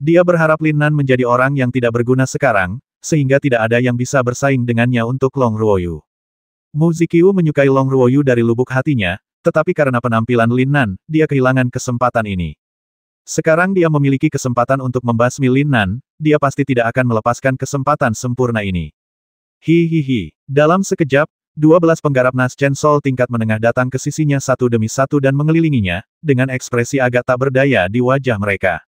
Dia berharap Lin Nan menjadi orang yang tidak berguna sekarang, sehingga tidak ada yang bisa bersaing dengannya untuk Long Ruoyu. Mu Ziqiu menyukai Long Ruoyu dari lubuk hatinya, tetapi karena penampilan Lin Nan, dia kehilangan kesempatan ini. Sekarang dia memiliki kesempatan untuk membasmi Lin Nan, dia pasti tidak akan melepaskan kesempatan sempurna ini. Hihihi. Dalam sekejap, 12 penggarap Nas Chen Sol tingkat menengah datang ke sisinya satu demi satu dan mengelilinginya, dengan ekspresi agak tak berdaya di wajah mereka.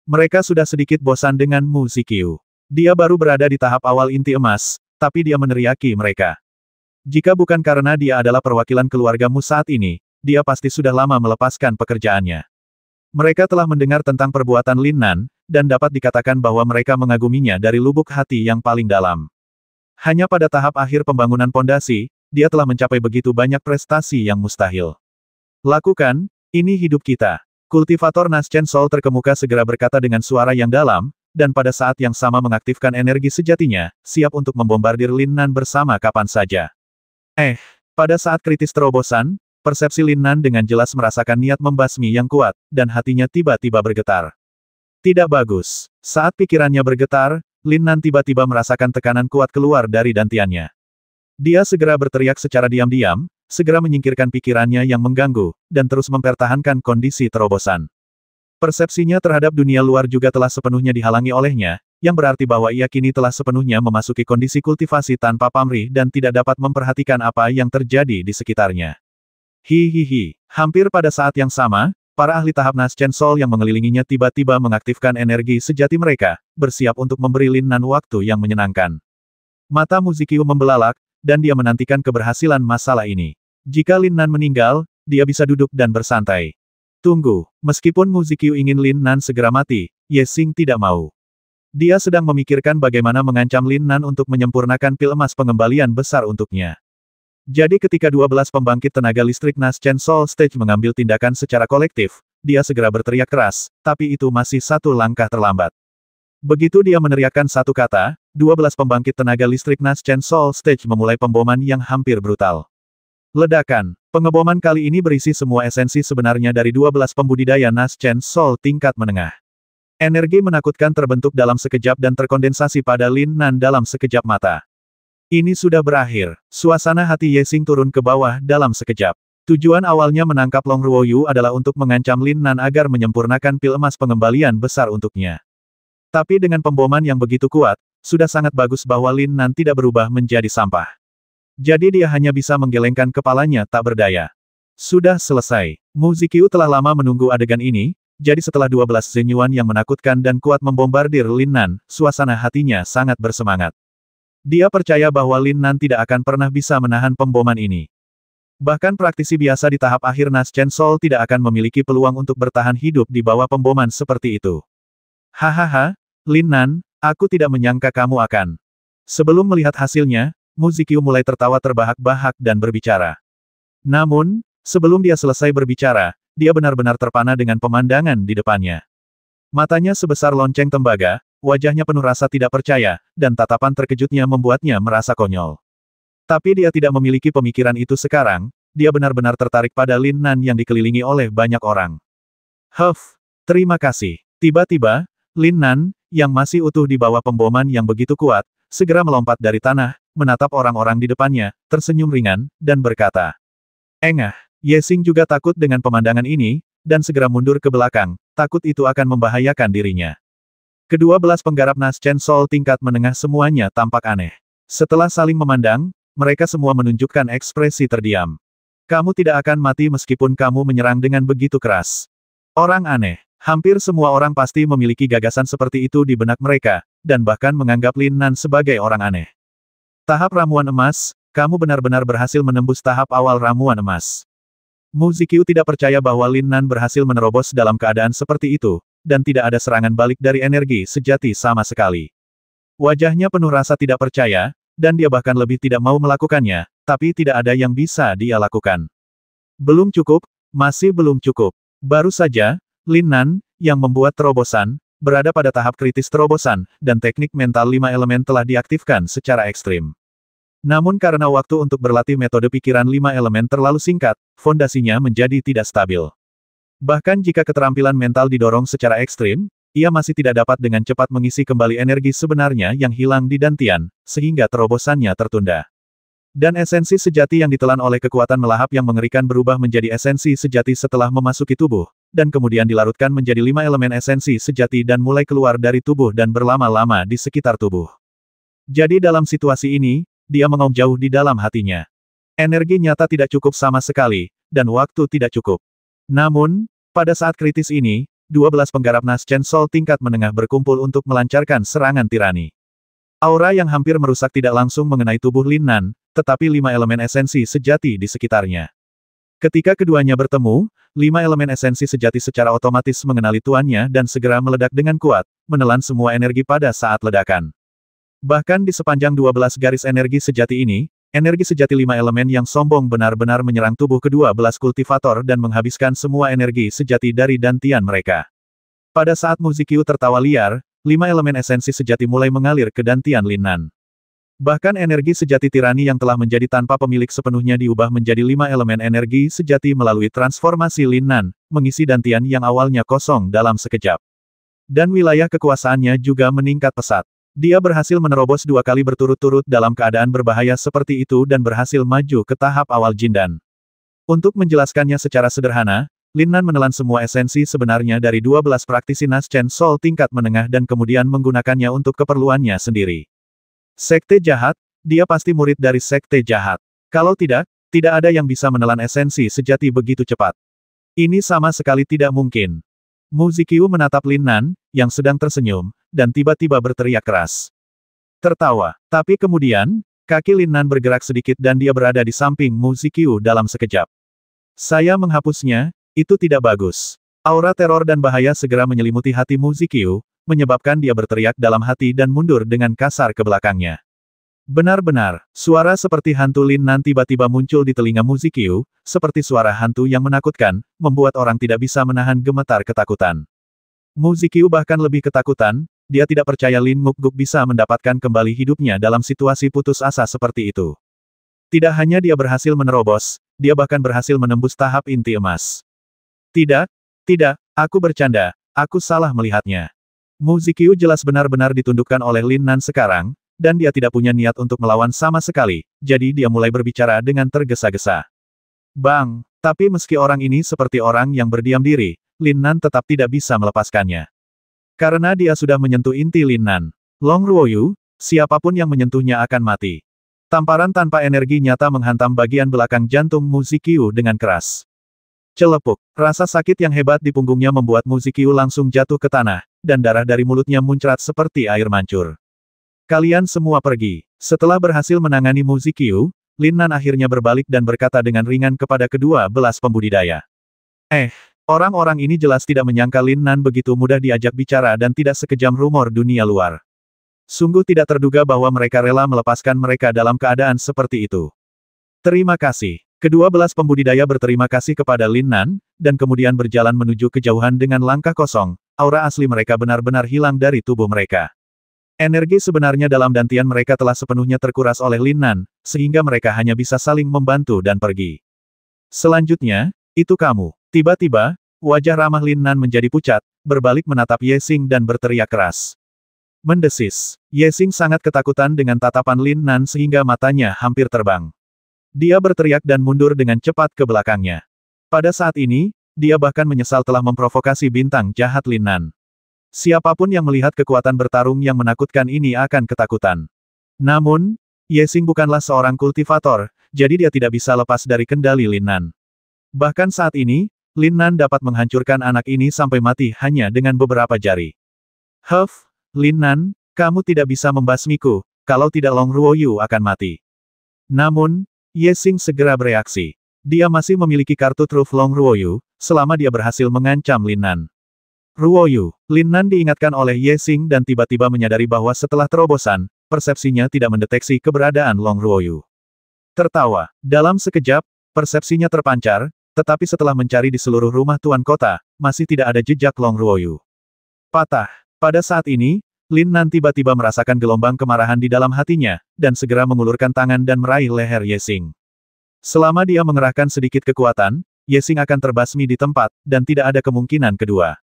Mereka sudah sedikit bosan dengan Mu Ziqiu. Dia baru berada di tahap awal inti emas, tapi dia meneriaki mereka. Jika bukan karena dia adalah perwakilan keluarga Mu saat ini, dia pasti sudah lama melepaskan pekerjaannya. Mereka telah mendengar tentang perbuatan Lin Nan, dan dapat dikatakan bahwa mereka mengaguminya dari lubuk hati yang paling dalam. Hanya pada tahap akhir pembangunan pondasi, dia telah mencapai begitu banyak prestasi yang mustahil. Lakukan, ini hidup kita. Kultivator Nas Chen Sol terkemuka segera berkata dengan suara yang dalam, dan pada saat yang sama mengaktifkan energi sejatinya, siap untuk membombardir Lin Nan bersama kapan saja. Pada saat kritis terobosan, persepsi Lin Nan dengan jelas merasakan niat membasmi yang kuat, dan hatinya tiba-tiba bergetar. Tidak bagus. Saat pikirannya bergetar, Lin Nan tiba-tiba merasakan tekanan kuat keluar dari dantiannya. Dia segera berteriak secara diam-diam, segera menyingkirkan pikirannya yang mengganggu, dan terus mempertahankan kondisi terobosan. Persepsinya terhadap dunia luar juga telah sepenuhnya dihalangi olehnya, yang berarti bahwa ia kini telah sepenuhnya memasuki kondisi kultivasi tanpa pamrih dan tidak dapat memperhatikan apa yang terjadi di sekitarnya. Hihihi. Hampir pada saat yang sama, para ahli tahap Nas Chen Sol yang mengelilinginya tiba-tiba mengaktifkan energi sejati mereka, bersiap untuk memberi Lin Nan waktu yang menyenangkan. Mata Mu Ziqiu membelalak, dan dia menantikan keberhasilan masalah ini. Jika Lin Nan meninggal, dia bisa duduk dan bersantai. Tunggu, meskipun Mu Ziqiu ingin Lin Nan segera mati, Ye Xing tidak mau. Dia sedang memikirkan bagaimana mengancam Lin Nan untuk menyempurnakan pil emas pengembalian besar untuknya. Jadi ketika 12 pembangkit tenaga listrik Nas Chen Sol Stage mengambil tindakan secara kolektif, dia segera berteriak keras, tapi itu masih satu langkah terlambat. Begitu dia meneriakkan satu kata, 12 pembangkit tenaga listrik Nas Chen Sol Stage memulai pemboman yang hampir brutal. Ledakan. Pengeboman kali ini berisi semua esensi sebenarnya dari 12 pembudidaya Nas Chen Sol tingkat menengah. Energi menakutkan terbentuk dalam sekejap dan terkondensasi pada Lin Nan dalam sekejap mata. Ini sudah berakhir. Suasana hati Ye Xing turun ke bawah dalam sekejap. Tujuan awalnya menangkap Long Ruoyu adalah untuk mengancam Lin Nan agar menyempurnakan pil emas pengembalian besar untuknya. Tapi dengan pemboman yang begitu kuat, sudah sangat bagus bahwa Lin Nan tidak berubah menjadi sampah. Jadi dia hanya bisa menggelengkan kepalanya tak berdaya. Sudah selesai. Mu Ziqiu telah lama menunggu adegan ini, jadi setelah 12 Zenyuan yang menakutkan dan kuat membombardir Lin Nan, suasana hatinya sangat bersemangat. Dia percaya bahwa Lin Nan tidak akan pernah bisa menahan pemboman ini. Bahkan praktisi biasa di tahap akhir Nas Chen Sol tidak akan memiliki peluang untuk bertahan hidup di bawah pemboman seperti itu. Hahaha, Lin Nan, aku tidak menyangka kamu akan. Sebelum melihat hasilnya, Mu Ziqiu mulai tertawa terbahak-bahak dan berbicara. Namun, sebelum dia selesai berbicara, dia benar-benar terpana dengan pemandangan di depannya. Matanya sebesar lonceng tembaga, wajahnya penuh rasa tidak percaya, dan tatapan terkejutnya membuatnya merasa konyol. Tapi dia tidak memiliki pemikiran itu sekarang, dia benar-benar tertarik pada Lin Nan yang dikelilingi oleh banyak orang. Terima kasih. Tiba-tiba, Lin Nan, yang masih utuh di bawah pemboman yang begitu kuat, segera melompat dari tanah, menatap orang-orang di depannya, tersenyum ringan, dan berkata, "Engah." Ye Xing juga takut dengan pemandangan ini, dan segera mundur ke belakang, takut itu akan membahayakan dirinya. Kedua belas penggarap Nas Chen Sol tingkat menengah semuanya tampak aneh. Setelah saling memandang, mereka semua menunjukkan ekspresi terdiam. Kamu tidak akan mati meskipun kamu menyerang dengan begitu keras. Orang aneh. Hampir semua orang pasti memiliki gagasan seperti itu di benak mereka, dan bahkan menganggap Lin Nan sebagai orang aneh. Tahap ramuan emas, kamu benar-benar berhasil menembus tahap awal ramuan emas. Mu Ziqiu tidak percaya bahwa Lin Nan berhasil menerobos dalam keadaan seperti itu, dan tidak ada serangan balik dari energi sejati sama sekali. Wajahnya penuh rasa tidak percaya, dan dia bahkan lebih tidak mau melakukannya, tapi tidak ada yang bisa dia lakukan. Belum cukup, masih belum cukup. Baru saja, Lin Nan, yang membuat terobosan, berada pada tahap kritis terobosan, dan teknik mental 5 elemen telah diaktifkan secara ekstrim. Namun karena waktu untuk berlatih metode pikiran 5 elemen terlalu singkat, fondasinya menjadi tidak stabil. Bahkan jika keterampilan mental didorong secara ekstrim, ia masih tidak dapat dengan cepat mengisi kembali energi sebenarnya yang hilang di dantian, sehingga terobosannya tertunda. Dan esensi sejati yang ditelan oleh kekuatan melahap yang mengerikan berubah menjadi esensi sejati setelah memasuki tubuh, dan kemudian dilarutkan menjadi 5 elemen esensi sejati dan mulai keluar dari tubuh dan berlama-lama di sekitar tubuh. Jadi dalam situasi ini, dia mengaum jauh di dalam hatinya. Energi nyata tidak cukup sama sekali, dan waktu tidak cukup. Namun, pada saat kritis ini, 12 penggarap Naschen Soul tingkat menengah berkumpul untuk melancarkan serangan tirani. Aura yang hampir merusak tidak langsung mengenai tubuh Lin Nan, tetapi 5 elemen esensi sejati di sekitarnya. Ketika keduanya bertemu, 5 elemen esensi sejati secara otomatis mengenali tuannya dan segera meledak dengan kuat, menelan semua energi pada saat ledakan. Bahkan di sepanjang 12 garis energi sejati ini, energi sejati 5 elemen yang sombong benar-benar menyerang tubuh ke-12 kultivator dan menghabiskan semua energi sejati dari dantian mereka. Pada saat Muzikyu tertawa liar, 5 elemen esensi sejati mulai mengalir ke dantian Lin Nan. Bahkan energi sejati tirani yang telah menjadi tanpa pemilik sepenuhnya diubah menjadi 5 elemen energi sejati melalui transformasi Lin Nan, mengisi dantian yang awalnya kosong dalam sekejap. Dan wilayah kekuasaannya juga meningkat pesat. Dia berhasil menerobos 2 kali berturut-turut dalam keadaan berbahaya seperti itu dan berhasil maju ke tahap awal Jindan. Untuk menjelaskannya secara sederhana, Lin Nan menelan semua esensi sebenarnya dari 12 praktisi Naschen Soul tingkat menengah dan kemudian menggunakannya untuk keperluannya sendiri. Sekte jahat, dia pasti murid dari sekte jahat. Kalau tidak, tidak ada yang bisa menelan esensi sejati begitu cepat. Ini sama sekali tidak mungkin. Muzikyu menatap Lin Nan, yang sedang tersenyum, dan tiba-tiba berteriak keras. Tertawa. Tapi kemudian, kaki Lin Nan bergerak sedikit dan dia berada di samping Muzikyu dalam sekejap. Saya menghapusnya, itu tidak bagus. Aura teror dan bahaya segera menyelimuti hati Muzikyu, menyebabkan dia berteriak dalam hati dan mundur dengan kasar ke belakangnya. Benar-benar, suara seperti hantu Lin Nan tiba-tiba muncul di telinga Muzikyu, seperti suara hantu yang menakutkan, membuat orang tidak bisa menahan gemetar ketakutan. Muzikyu bahkan lebih ketakutan, dia tidak percaya Lin Mukguk bisa mendapatkan kembali hidupnya dalam situasi putus asa seperti itu. Tidak hanya dia berhasil menerobos, dia bahkan berhasil menembus tahap inti emas. Tidak, aku bercanda, aku salah melihatnya. Muzikyu jelas benar-benar ditundukkan oleh Lin Nan sekarang, dan dia tidak punya niat untuk melawan sama sekali, jadi dia mulai berbicara dengan tergesa-gesa. Bang, tapi meski orang ini seperti orang yang berdiam diri, Lin Nan tetap tidak bisa melepaskannya. Karena dia sudah menyentuh inti Lin Nan. Long Ruoyu, siapapun yang menyentuhnya akan mati. Tamparan tanpa energi nyata menghantam bagian belakang jantung Muzikyu dengan keras. Celepuk, rasa sakit yang hebat di punggungnya membuat Muzikyu langsung jatuh ke tanah, dan darah dari mulutnya muncrat seperti air mancur. Kalian semua pergi. Setelah berhasil menangani Muzikyu, Lin Nan akhirnya berbalik dan berkata dengan ringan kepada kedua belas pembudidaya. Orang-orang ini jelas tidak menyangka Lin Nan begitu mudah diajak bicara dan tidak sekejam rumor dunia luar. Sungguh tidak terduga bahwa mereka rela melepaskan mereka dalam keadaan seperti itu. Terima kasih. Kedua belas pembudidaya berterima kasih kepada Lin Nan, dan kemudian berjalan menuju kejauhan dengan langkah kosong, aura asli mereka benar-benar hilang dari tubuh mereka. Energi sebenarnya dalam dantian mereka telah sepenuhnya terkuras oleh Lin Nan, sehingga mereka hanya bisa saling membantu dan pergi. Selanjutnya, itu kamu. Tiba-tiba, wajah ramah Lin Nan menjadi pucat, berbalik menatap Ye Xing dan berteriak keras. Mendesis. Ye Xing sangat ketakutan dengan tatapan Lin Nan sehingga matanya hampir terbang. Dia berteriak dan mundur dengan cepat ke belakangnya. Pada saat ini, dia bahkan menyesal telah memprovokasi bintang jahat Lin Nan. Siapapun yang melihat kekuatan bertarung yang menakutkan ini akan ketakutan. Namun, Ye Xing bukanlah seorang kultivator, jadi dia tidak bisa lepas dari kendali Lin Nan. Bahkan saat ini, Lin Nan dapat menghancurkan anak ini sampai mati hanya dengan beberapa jari. Lin Nan, kamu tidak bisa membasmiku, kalau tidak Long Ruoyu akan mati. Namun, Ye Xing segera bereaksi. Dia masih memiliki kartu truf Long Ruoyu, selama dia berhasil mengancam Lin Nan. Ruoyu, Lin Nan diingatkan oleh Ye Xing dan tiba-tiba menyadari bahwa setelah terobosan, persepsinya tidak mendeteksi keberadaan Long Ruoyu. Tertawa. Dalam sekejap, persepsinya terpancar, tetapi setelah mencari di seluruh rumah tuan kota, masih tidak ada jejak Long Ruoyu. Patah. Pada saat ini, Lin Nan tiba-tiba merasakan gelombang kemarahan di dalam hatinya, dan segera mengulurkan tangan dan meraih leher Ye Xing. Selama dia mengerahkan sedikit kekuatan, Ye Xing akan terbasmi di tempat, dan tidak ada kemungkinan kedua.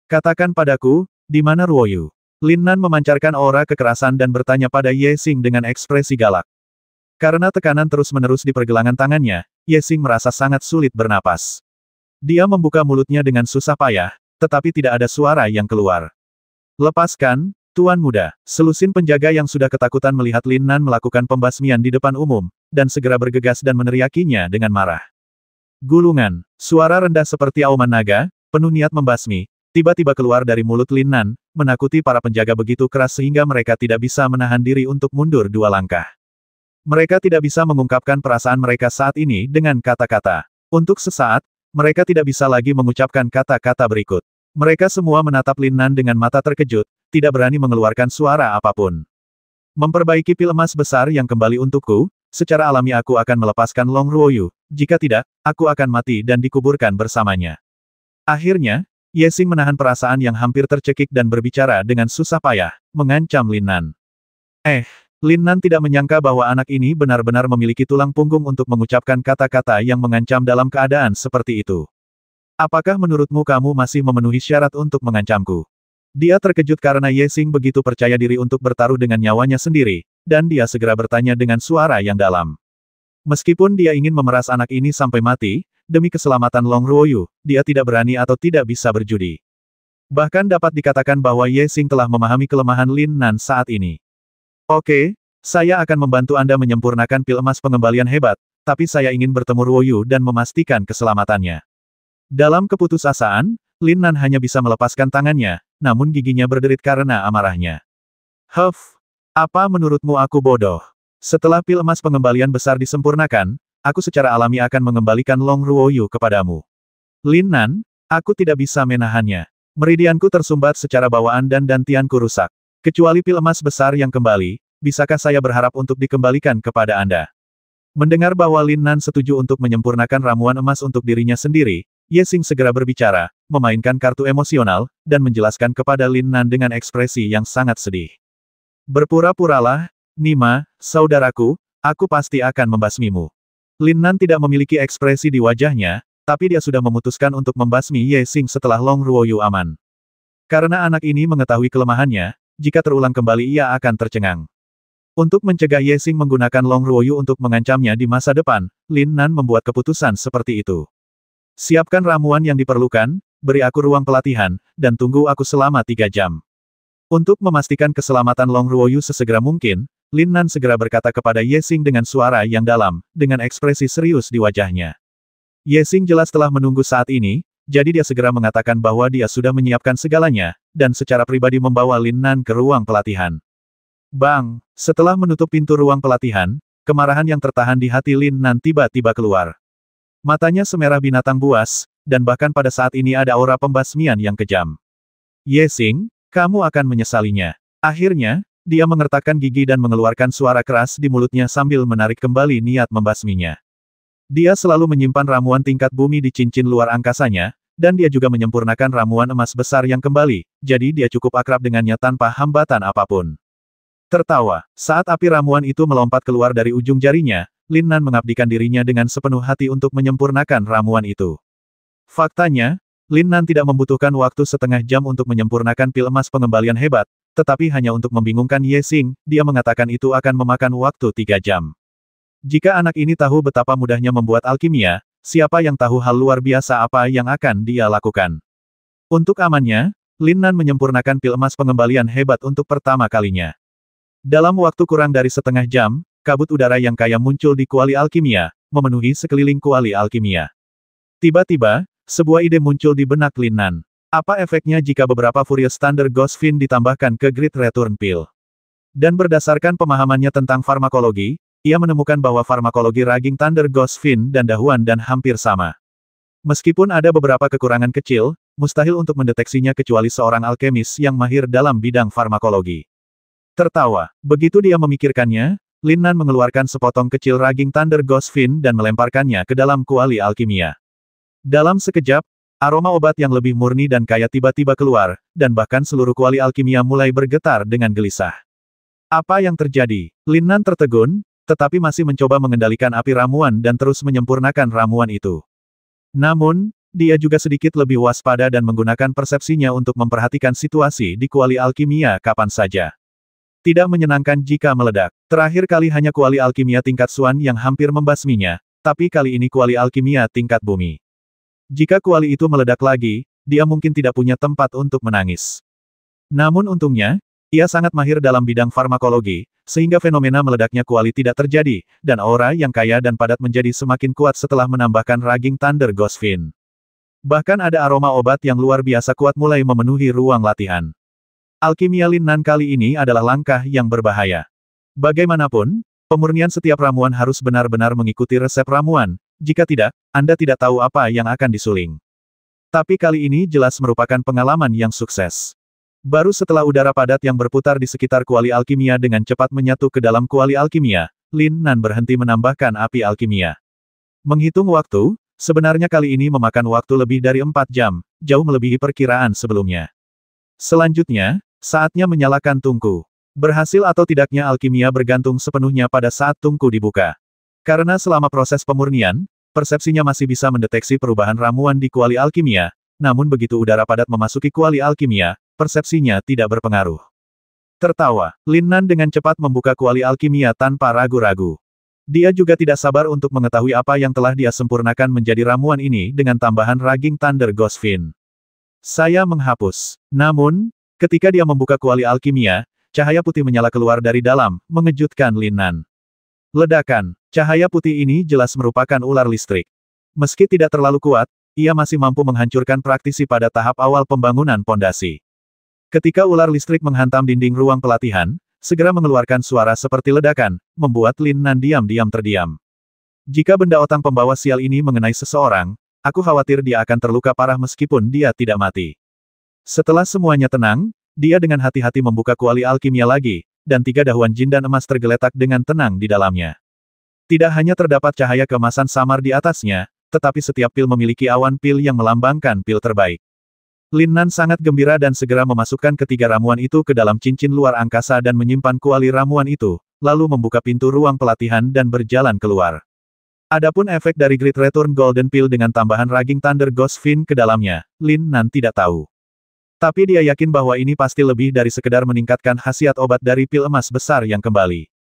Katakan padaku, Di mana Ruoyu? Lin Nan memancarkan aura kekerasan dan bertanya pada Ye Xing dengan ekspresi galak. Karena tekanan terus-menerus di pergelangan tangannya, Ye Xing merasa sangat sulit bernapas. Dia membuka mulutnya dengan susah payah, tetapi tidak ada suara yang keluar. Lepaskan, Tuan Muda. Selusin penjaga yang sudah ketakutan melihat Lin Nan melakukan pembasmian di depan umum, dan segera bergegas dan meneriakinya dengan marah. Gulungan. Suara rendah seperti auman naga, penuh niat membasmi, tiba-tiba keluar dari mulut Lin Nan, menakuti para penjaga begitu keras sehingga mereka tidak bisa menahan diri untuk mundur 2 langkah. Mereka tidak bisa mengungkapkan perasaan mereka saat ini dengan kata-kata. Untuk sesaat, mereka tidak bisa lagi mengucapkan kata-kata berikut. Mereka semua menatap Lin Nan dengan mata terkejut, tidak berani mengeluarkan suara apapun. Memperbaiki pil emas besar yang kembali untukku, secara alami aku akan melepaskan Long Ruoyu, jika tidak, aku akan mati dan dikuburkan bersamanya. Akhirnya, Ye Xing menahan perasaan yang hampir tercekik dan berbicara dengan susah payah, mengancam Lin Nan. Lin Nan tidak menyangka bahwa anak ini benar-benar memiliki tulang punggung untuk mengucapkan kata-kata yang mengancam dalam keadaan seperti itu. Apakah menurutmu kamu masih memenuhi syarat untuk mengancamku? Dia terkejut karena Ye Xing begitu percaya diri untuk bertaruh dengan nyawanya sendiri, dan dia segera bertanya dengan suara yang dalam. Meskipun dia ingin memeras anak ini sampai mati, demi keselamatan Long Ruoyu, dia tidak berani atau tidak bisa berjudi. Bahkan dapat dikatakan bahwa Ye Xing telah memahami kelemahan Lin Nan saat ini. Oke, saya akan membantu Anda menyempurnakan pil emas pengembalian hebat, tapi saya ingin bertemu Ruoyu dan memastikan keselamatannya. Dalam keputusasaan, Lin Nan hanya bisa melepaskan tangannya, namun giginya berderit karena amarahnya. Apa menurutmu aku bodoh? Setelah pil emas pengembalian besar disempurnakan, aku secara alami akan mengembalikan Long Ruoyu kepadamu. Lin Nan, aku tidak bisa menahannya. Meridianku tersumbat secara bawaan dan dantianku rusak. Kecuali pil emas besar yang kembali, bisakah saya berharap untuk dikembalikan kepada Anda? Mendengar bahwa Lin Nan setuju untuk menyempurnakan ramuan emas untuk dirinya sendiri, Ye Xing segera berbicara, memainkan kartu emosional, dan menjelaskan kepada Lin Nan dengan ekspresi yang sangat sedih. Berpura-puralah, Nima, saudaraku, aku pasti akan membasmimu. Lin Nan tidak memiliki ekspresi di wajahnya, tapi dia sudah memutuskan untuk membasmi Ye Xing setelah Long Ruoyu aman. Karena anak ini mengetahui kelemahannya, jika terulang kembali ia akan tercengang. Untuk mencegah Ye Xing menggunakan Long Ruoyu untuk mengancamnya di masa depan, Lin Nan membuat keputusan seperti itu. Siapkan ramuan yang diperlukan, beri aku ruang pelatihan, dan tunggu aku selama 3 jam. Untuk memastikan keselamatan Long Ruoyu sesegera mungkin, Lin Nan segera berkata kepada Ye Xing dengan suara yang dalam, dengan ekspresi serius di wajahnya. Ye Xing jelas telah menunggu saat ini, jadi dia segera mengatakan bahwa dia sudah menyiapkan segalanya, dan secara pribadi membawa Lin Nan ke ruang pelatihan. Bang! Setelah menutup pintu ruang pelatihan, kemarahan yang tertahan di hati Lin Nan tiba-tiba keluar. Matanya semerah binatang buas, dan bahkan pada saat ini ada aura pembasmian yang kejam. Ye Xing, kamu akan menyesalinya. Akhirnya, dia mengertakkan gigi dan mengeluarkan suara keras di mulutnya sambil menarik kembali niat membasminya. Dia selalu menyimpan ramuan tingkat bumi di cincin luar angkasanya, dan dia juga menyempurnakan ramuan emas besar yang kembali, jadi dia cukup akrab dengannya tanpa hambatan apapun. Tertawa, saat api ramuan itu melompat keluar dari ujung jarinya, Lin Nan mengabdikan dirinya dengan sepenuh hati untuk menyempurnakan ramuan itu. Faktanya, Lin Nan tidak membutuhkan waktu setengah jam untuk menyempurnakan pil emas pengembalian hebat, tetapi hanya untuk membingungkan Ye Xing, dia mengatakan itu akan memakan waktu 3 jam. Jika anak ini tahu betapa mudahnya membuat alkimia, siapa yang tahu hal luar biasa apa yang akan dia lakukan. Untuk amannya, Lin Nan menyempurnakan pil emas pengembalian hebat untuk pertama kalinya. Dalam waktu kurang dari setengah jam, kabut udara yang kaya muncul di kuali alkimia, memenuhi sekeliling kuali alkimia. Tiba-tiba, sebuah ide muncul di benak Lin Nan. Apa efeknya jika beberapa Furious Thunder Ghost Fin ditambahkan ke Great Return Pill? Dan berdasarkan pemahamannya tentang farmakologi, ia menemukan bahwa farmakologi Raging Thunder Ghost Fin dan Dahuan dan hampir sama. Meskipun ada beberapa kekurangan kecil, mustahil untuk mendeteksinya kecuali seorang alkemis yang mahir dalam bidang farmakologi. Tertawa, begitu dia memikirkannya, Lin Nan mengeluarkan sepotong kecil Raging Thunder Ghost Fin dan melemparkannya ke dalam kuali alkimia. Dalam sekejap, aroma obat yang lebih murni dan kaya tiba-tiba keluar, dan bahkan seluruh kuali alkimia mulai bergetar dengan gelisah. Apa yang terjadi? Lin Nan tertegun, tetapi masih mencoba mengendalikan api ramuan dan terus menyempurnakan ramuan itu. Namun, dia juga sedikit lebih waspada dan menggunakan persepsinya untuk memperhatikan situasi di kuali alkimia kapan saja. Tidak menyenangkan jika meledak. Terakhir kali hanya kuali alkimia tingkat Suan yang hampir membasminya, tapi kali ini kuali alkimia tingkat bumi. Jika kuali itu meledak lagi, dia mungkin tidak punya tempat untuk menangis. Namun untungnya, ia sangat mahir dalam bidang farmakologi, sehingga fenomena meledaknya kuali tidak terjadi, dan aura yang kaya dan padat menjadi semakin kuat setelah menambahkan Raging Thunder Ghost Fin. Bahkan ada aroma obat yang luar biasa kuat mulai memenuhi ruang latihan. Alkimia Lin Nan kali ini adalah langkah yang berbahaya. Bagaimanapun, pemurnian setiap ramuan harus benar-benar mengikuti resep ramuan, jika tidak, Anda tidak tahu apa yang akan disuling. Tapi kali ini jelas merupakan pengalaman yang sukses. Baru setelah udara padat yang berputar di sekitar kuali alkimia dengan cepat menyatu ke dalam kuali alkimia, Lin Nan berhenti menambahkan api alkimia. Menghitung waktu, sebenarnya kali ini memakan waktu lebih dari 4 jam, jauh melebihi perkiraan sebelumnya. Selanjutnya, saatnya menyalakan tungku. Berhasil atau tidaknya alkimia bergantung sepenuhnya pada saat tungku dibuka. Karena selama proses pemurnian, persepsinya masih bisa mendeteksi perubahan ramuan di kuali alkimia, namun begitu udara padat memasuki kuali alkimia, persepsinya tidak berpengaruh. Tertawa, Lin Nan dengan cepat membuka kuali alkimia tanpa ragu-ragu. Dia juga tidak sabar untuk mengetahui apa yang telah dia sempurnakan menjadi ramuan ini dengan tambahan Raging Thunder Ghost Fin. Saya menghapus. Namun, ketika dia membuka kuali alkimia, cahaya putih menyala keluar dari dalam, mengejutkan Lin Nan. Ledakan. Cahaya putih ini jelas merupakan ular listrik. Meski tidak terlalu kuat, ia masih mampu menghancurkan praktisi pada tahap awal pembangunan pondasi. Ketika ular listrik menghantam dinding ruang pelatihan, segera mengeluarkan suara seperti ledakan, membuat Lin Nan diam-diam terdiam. Jika benda otang pembawa sial ini mengenai seseorang, aku khawatir dia akan terluka parah meskipun dia tidak mati. Setelah semuanya tenang, dia dengan hati-hati membuka kuali alkimia lagi, dan 3 dahuan jin dan emas tergeletak dengan tenang di dalamnya. Tidak hanya terdapat cahaya keemasan samar di atasnya, tetapi setiap pil memiliki awan pil yang melambangkan pil terbaik. Lin Nan sangat gembira dan segera memasukkan ketiga ramuan itu ke dalam cincin luar angkasa dan menyimpan kuali ramuan itu, lalu membuka pintu ruang pelatihan dan berjalan keluar. Adapun efek dari Great Return Golden Pill dengan tambahan Raging Thunder Ghost Fin ke dalamnya, Lin Nan tidak tahu. Tapi dia yakin bahwa ini pasti lebih dari sekedar meningkatkan khasiat obat dari pil emas besar yang kembali.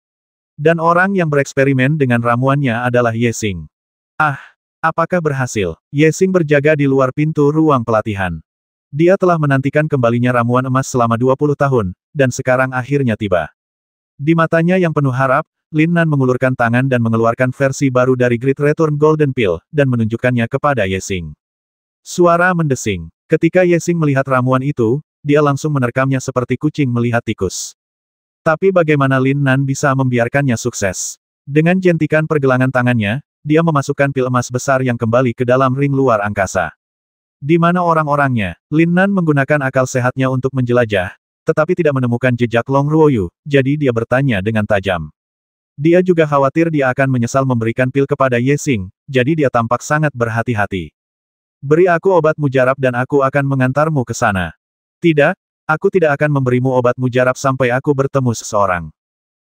Dan orang yang bereksperimen dengan ramuannya adalah Ye Xing. Ah, apakah berhasil? Ye Xing berjaga di luar pintu ruang pelatihan. Dia telah menantikan kembalinya ramuan emas selama 20 tahun, dan sekarang akhirnya tiba. Di matanya yang penuh harap, Lin Nan mengulurkan tangan dan mengeluarkan versi baru dari Great Return Golden Pill, dan menunjukkannya kepada Ye Xing. Suara mendesing. Ketika Ye Xing melihat ramuan itu, dia langsung menerkamnya seperti kucing melihat tikus. Tapi bagaimana Lin Nan bisa membiarkannya sukses? Dengan jentikan pergelangan tangannya, dia memasukkan pil emas besar yang kembali ke dalam ring luar angkasa. Di mana orang-orangnya? Lin Nan menggunakan akal sehatnya untuk menjelajah, tetapi tidak menemukan jejak Long Ruoyu, jadi dia bertanya dengan tajam. Dia juga khawatir dia akan menyesal memberikan pil kepada Ye Xing, jadi dia tampak sangat berhati-hati. Beri aku obat mujarab dan aku akan mengantarmu ke sana. Tidak, aku tidak akan memberimu obat mujarab sampai aku bertemu seseorang.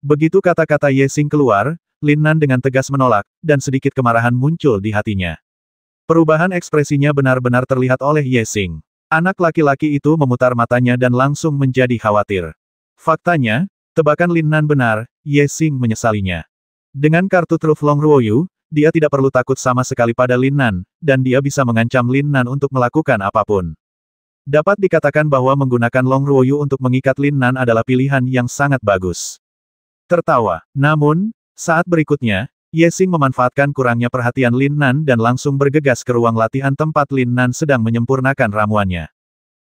Begitu kata-kata Ye Xing keluar, Lin Nan dengan tegas menolak, dan sedikit kemarahan muncul di hatinya. Perubahan ekspresinya benar-benar terlihat oleh Ye Xing. Anak laki-laki itu memutar matanya dan langsung menjadi khawatir. Faktanya, tebakan Lin Nan benar, Ye Xing menyesalinya. Dengan kartu truf Long Ruoyu, dia tidak perlu takut sama sekali pada Lin Nan, dan dia bisa mengancam Lin Nan untuk melakukan apapun. Dapat dikatakan bahwa menggunakan Long Ruoyu untuk mengikat Lin Nan adalah pilihan yang sangat bagus. Tertawa. Namun, saat berikutnya, Ye Xing memanfaatkan kurangnya perhatian Lin Nan dan langsung bergegas ke ruang latihan tempat Lin Nan sedang menyempurnakan ramuannya.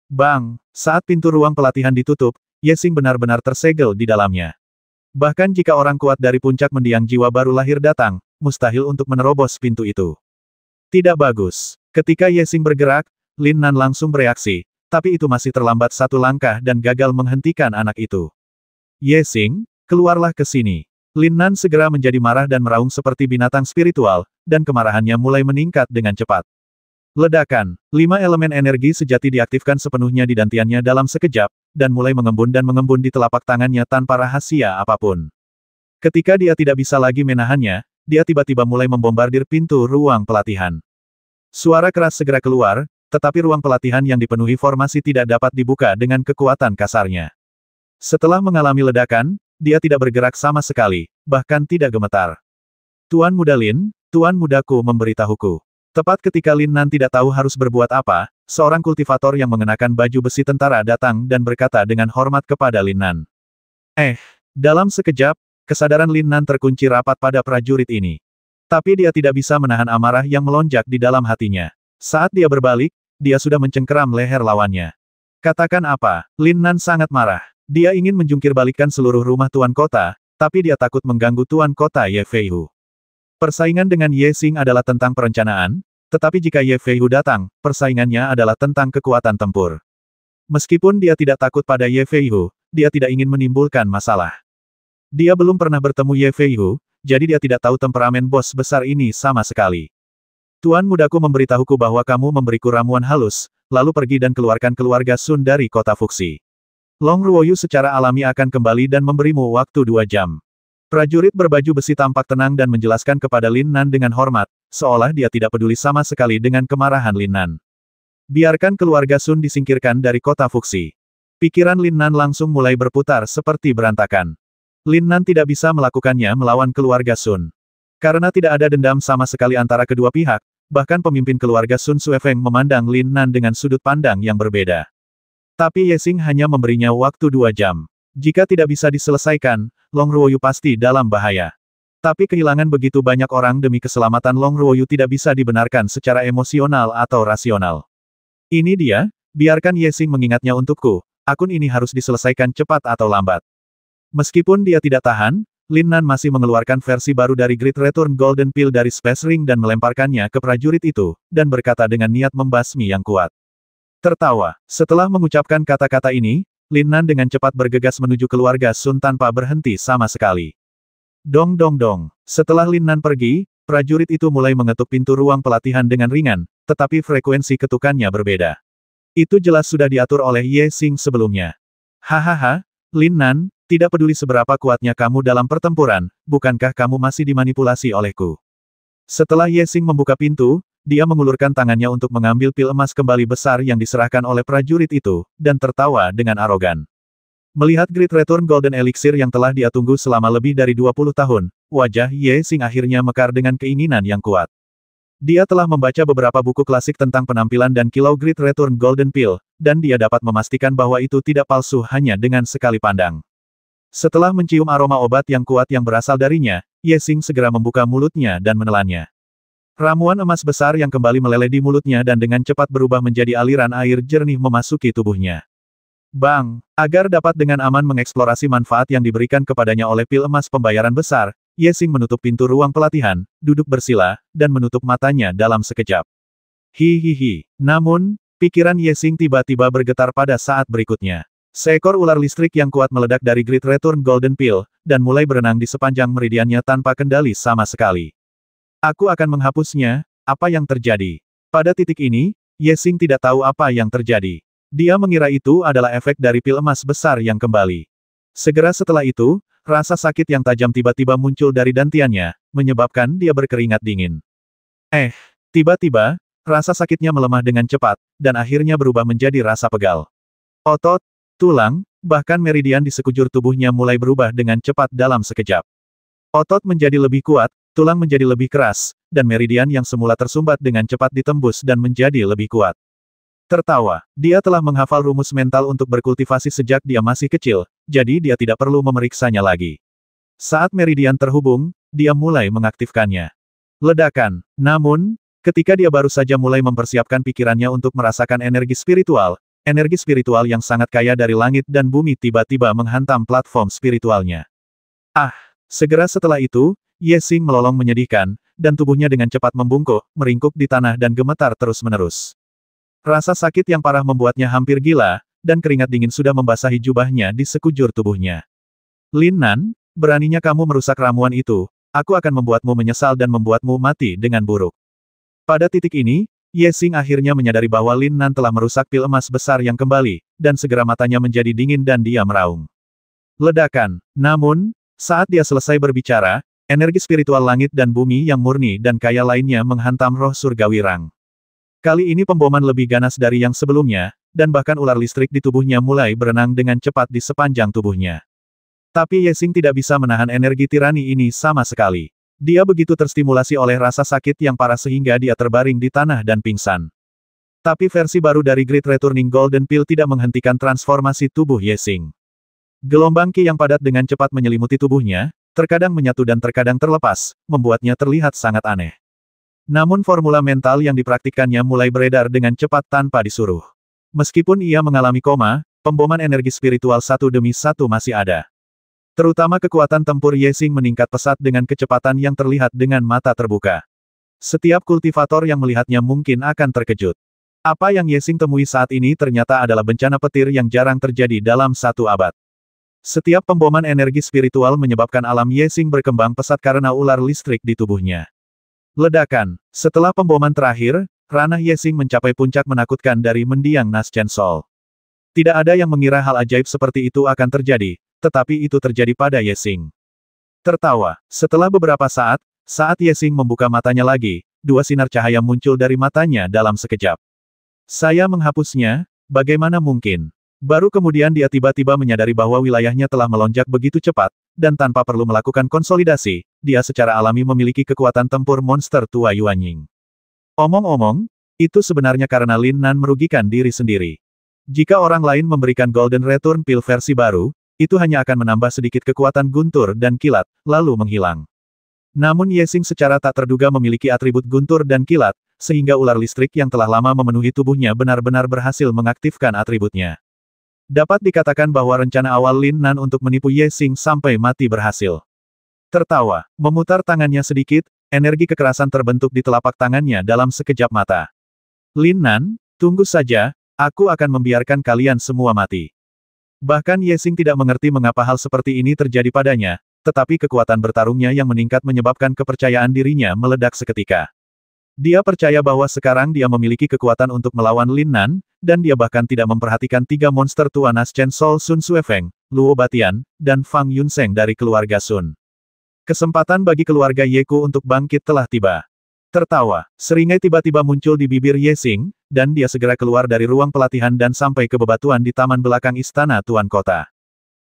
Bang! Saat pintu ruang pelatihan ditutup, Ye Xing benar-benar tersegel di dalamnya. Bahkan jika orang kuat dari puncak mendiang jiwa baru lahir datang, mustahil untuk menerobos pintu itu. Tidak bagus. Ketika Ye Xing bergerak, Lin Nan langsung bereaksi, tapi itu masih terlambat 1 langkah dan gagal menghentikan anak itu. Ye Xing, keluarlah ke sini. Lin Nan segera menjadi marah dan meraung seperti binatang spiritual, dan kemarahannya mulai meningkat dengan cepat. Ledakan. 5 elemen energi sejati diaktifkan sepenuhnya di dantiannya dalam sekejap, dan mulai mengembun di telapak tangannya tanpa rahasia apapun. Ketika dia tidak bisa lagi menahannya, dia tiba-tiba mulai membombardir pintu ruang pelatihan. Suara keras segera keluar, tetapi ruang pelatihan yang dipenuhi formasi tidak dapat dibuka dengan kekuatan kasarnya. Setelah mengalami ledakan, dia tidak bergerak sama sekali, bahkan tidak gemetar. Tuan Muda Lin, Tuan Mudaku memberitahuku. Tepat ketika Lin Nan tidak tahu harus berbuat apa, seorang kultivator yang mengenakan baju besi tentara datang dan berkata dengan hormat kepada Lin Nan. Dalam sekejap, kesadaran Lin Nan terkunci rapat pada prajurit ini. Tapi dia tidak bisa menahan amarah yang melonjak di dalam hatinya. Saat dia berbalik, dia sudah mencengkeram leher lawannya. Katakan apa? Lin Nan sangat marah. Dia ingin menjungkirbalikkan seluruh rumah Tuan Kota, tapi dia takut mengganggu Tuan Kota Ye Feihu. Persaingan dengan Ye Xing adalah tentang perencanaan, tetapi jika Ye Feihu datang, persaingannya adalah tentang kekuatan tempur. Meskipun dia tidak takut pada Ye Feihu, dia tidak ingin menimbulkan masalah. Dia belum pernah bertemu Ye Feihu, jadi dia tidak tahu temperamen bos besar ini sama sekali. Tuan Mudaku memberitahuku bahwa kamu memberiku ramuan halus, lalu pergi dan keluarkan keluarga Sun dari kota Fuxi. Long Ruoyu secara alami akan kembali dan memberimu waktu 2 jam. Prajurit berbaju besi tampak tenang dan menjelaskan kepada Lin Nan dengan hormat, seolah dia tidak peduli sama sekali dengan kemarahan Lin Nan. Biarkan keluarga Sun disingkirkan dari kota Fuxi. Pikiran Lin Nan langsung mulai berputar seperti berantakan. Lin Nan tidak bisa melakukannya melawan keluarga Sun. Karena tidak ada dendam sama sekali antara kedua pihak, bahkan pemimpin keluarga Sun Suefeng memandang Lin Nan dengan sudut pandang yang berbeda. Tapi Ye Xing hanya memberinya waktu 2 jam. Jika tidak bisa diselesaikan, Long Ruoyu pasti dalam bahaya. Tapi kehilangan begitu banyak orang demi keselamatan Long Ruoyu tidak bisa dibenarkan secara emosional atau rasional. Ini dia, biarkan Ye Xing mengingatnya untukku, akun ini harus diselesaikan cepat atau lambat. Meskipun dia tidak tahan, Lin Nan masih mengeluarkan versi baru dari Great Return Golden Pill dari Space Ring dan melemparkannya ke prajurit itu, dan berkata dengan niat membasmi yang kuat. Tertawa. Setelah mengucapkan kata-kata ini, Lin Nan dengan cepat bergegas menuju keluarga Sun tanpa berhenti sama sekali. Dong dong dong. Setelah Lin Nan pergi, prajurit itu mulai mengetuk pintu ruang pelatihan dengan ringan, tetapi frekuensi ketukannya berbeda. Itu jelas sudah diatur oleh Ye Xing sebelumnya. Hahaha, Lin Nan, tidak peduli seberapa kuatnya kamu dalam pertempuran, bukankah kamu masih dimanipulasi olehku? Setelah Ye Xing membuka pintu, dia mengulurkan tangannya untuk mengambil pil emas kembali besar yang diserahkan oleh prajurit itu, dan tertawa dengan arogan. Melihat Great Return Golden Elixir yang telah dia tunggu selama lebih dari 20 tahun, wajah Ye Xing akhirnya mekar dengan keinginan yang kuat. Dia telah membaca beberapa buku klasik tentang penampilan dan kilau Great Return Golden Pill, dan dia dapat memastikan bahwa itu tidak palsu hanya dengan sekali pandang. Setelah mencium aroma obat yang kuat yang berasal darinya, Ye Xing segera membuka mulutnya dan menelannya. Ramuan emas besar yang kembali meleleh di mulutnya dan dengan cepat berubah menjadi aliran air jernih memasuki tubuhnya. Bang! Agar dapat dengan aman mengeksplorasi manfaat yang diberikan kepadanya oleh pil emas pembayaran besar, Ye Xing menutup pintu ruang pelatihan, duduk bersila, dan menutup matanya dalam sekejap. Hihihi. Namun, pikiran Ye Xing tiba-tiba bergetar pada saat berikutnya. Seekor ular listrik yang kuat meledak dari Great Return Golden Pill, dan mulai berenang di sepanjang meridiannya tanpa kendali sama sekali. Aku akan menghapusnya, apa yang terjadi? Pada titik ini, Ye Xing tidak tahu apa yang terjadi. Dia mengira itu adalah efek dari pil emas besar yang kembali. Segera setelah itu, rasa sakit yang tajam tiba-tiba muncul dari dantiannya, menyebabkan dia berkeringat dingin. Tiba-tiba, rasa sakitnya melemah dengan cepat, dan akhirnya berubah menjadi rasa pegal. Otot, tulang, bahkan meridian di sekujur tubuhnya mulai berubah dengan cepat dalam sekejap. Otot menjadi lebih kuat, tulang menjadi lebih keras, dan meridian yang semula tersumbat dengan cepat ditembus dan menjadi lebih kuat. Tertawa, dia telah menghafal rumus mental untuk berkultivasi sejak dia masih kecil, jadi dia tidak perlu memeriksanya lagi. Saat meridian terhubung, dia mulai mengaktifkannya. Ledakan. Namun, ketika dia baru saja mulai mempersiapkan pikirannya untuk merasakan energi spiritual yang sangat kaya dari langit dan bumi tiba-tiba menghantam platform spiritualnya. Segera setelah itu, Ye Xing melolong menyedihkan, dan tubuhnya dengan cepat membungkuk, meringkuk di tanah dan gemetar terus-menerus. Rasa sakit yang parah membuatnya hampir gila, dan keringat dingin sudah membasahi jubahnya di sekujur tubuhnya. Lin Nan, beraninya kamu merusak ramuan itu, aku akan membuatmu menyesal dan membuatmu mati dengan buruk. Pada titik ini, Ye Xing akhirnya menyadari bahwa Lin Nan telah merusak pil emas besar yang kembali, dan segera matanya menjadi dingin dan dia meraung. Ledakan. Namun, saat dia selesai berbicara, energi spiritual langit dan bumi yang murni dan kaya lainnya menghantam roh surgawi Rang. Kali ini pemboman lebih ganas dari yang sebelumnya, dan bahkan ular listrik di tubuhnya mulai berenang dengan cepat di sepanjang tubuhnya. Tapi Ye Xing tidak bisa menahan energi tirani ini sama sekali. Dia begitu terstimulasi oleh rasa sakit yang parah sehingga dia terbaring di tanah dan pingsan. Tapi versi baru dari Great Returning Golden Pill tidak menghentikan transformasi tubuh Ye Xing. Gelombang Qi yang padat dengan cepat menyelimuti tubuhnya, terkadang menyatu dan terkadang terlepas, membuatnya terlihat sangat aneh. Namun formula mental yang dipraktikkannya mulai beredar dengan cepat tanpa disuruh. Meskipun ia mengalami koma, pemboman energi spiritual satu demi satu masih ada. Terutama kekuatan tempur Ye Xing meningkat pesat dengan kecepatan yang terlihat dengan mata terbuka. Setiap kultivator yang melihatnya mungkin akan terkejut. Apa yang Ye Xing temui saat ini ternyata adalah bencana petir yang jarang terjadi dalam satu abad. Setiap pemboman energi spiritual menyebabkan alam Ye Xing berkembang pesat karena ular listrik di tubuhnya. Ledakan. Setelah pemboman terakhir, ranah Ye Xing mencapai puncak menakutkan dari mendiang Naschen Sol. Tidak ada yang mengira hal ajaib seperti itu akan terjadi, tetapi itu terjadi pada Ye Xing. Tertawa. Setelah beberapa saat Ye Xing membuka matanya lagi, dua sinar cahaya muncul dari matanya dalam sekejap. Saya menghapusnya, bagaimana mungkin? Baru kemudian dia tiba-tiba menyadari bahwa wilayahnya telah melonjak begitu cepat, dan tanpa perlu melakukan konsolidasi, dia secara alami memiliki kekuatan tempur monster tua Yuanying. Omong-omong, itu sebenarnya karena Lin Nan merugikan diri sendiri. Jika orang lain memberikan Golden Return Pill versi baru, itu hanya akan menambah sedikit kekuatan guntur dan kilat, lalu menghilang. Namun Ye Xing secara tak terduga memiliki atribut guntur dan kilat, sehingga ular listrik yang telah lama memenuhi tubuhnya benar-benar berhasil mengaktifkan atributnya. Dapat dikatakan bahwa rencana awal Lin Nan untuk menipu Ye Xing sampai mati berhasil. Tertawa, memutar tangannya sedikit, energi kekerasan terbentuk di telapak tangannya dalam sekejap mata. Lin Nan, tunggu saja, aku akan membiarkan kalian semua mati. Bahkan Ye Xing tidak mengerti mengapa hal seperti ini terjadi padanya, tetapi kekuatan bertarungnya yang meningkat menyebabkan kepercayaan dirinya meledak seketika. Dia percaya bahwa sekarang dia memiliki kekuatan untuk melawan Lin Nan, dan dia bahkan tidak memperhatikan tiga monster tua Naschen Sol Sun Suefeng, Luo Batian, dan Fang Yunseng dari keluarga Sun. Kesempatan bagi keluarga Ye Ku untuk bangkit telah tiba. Tertawa, seringai tiba-tiba muncul di bibir Ye Xing, dan dia segera keluar dari ruang pelatihan dan sampai ke bebatuan di taman belakang istana Tuan Kota.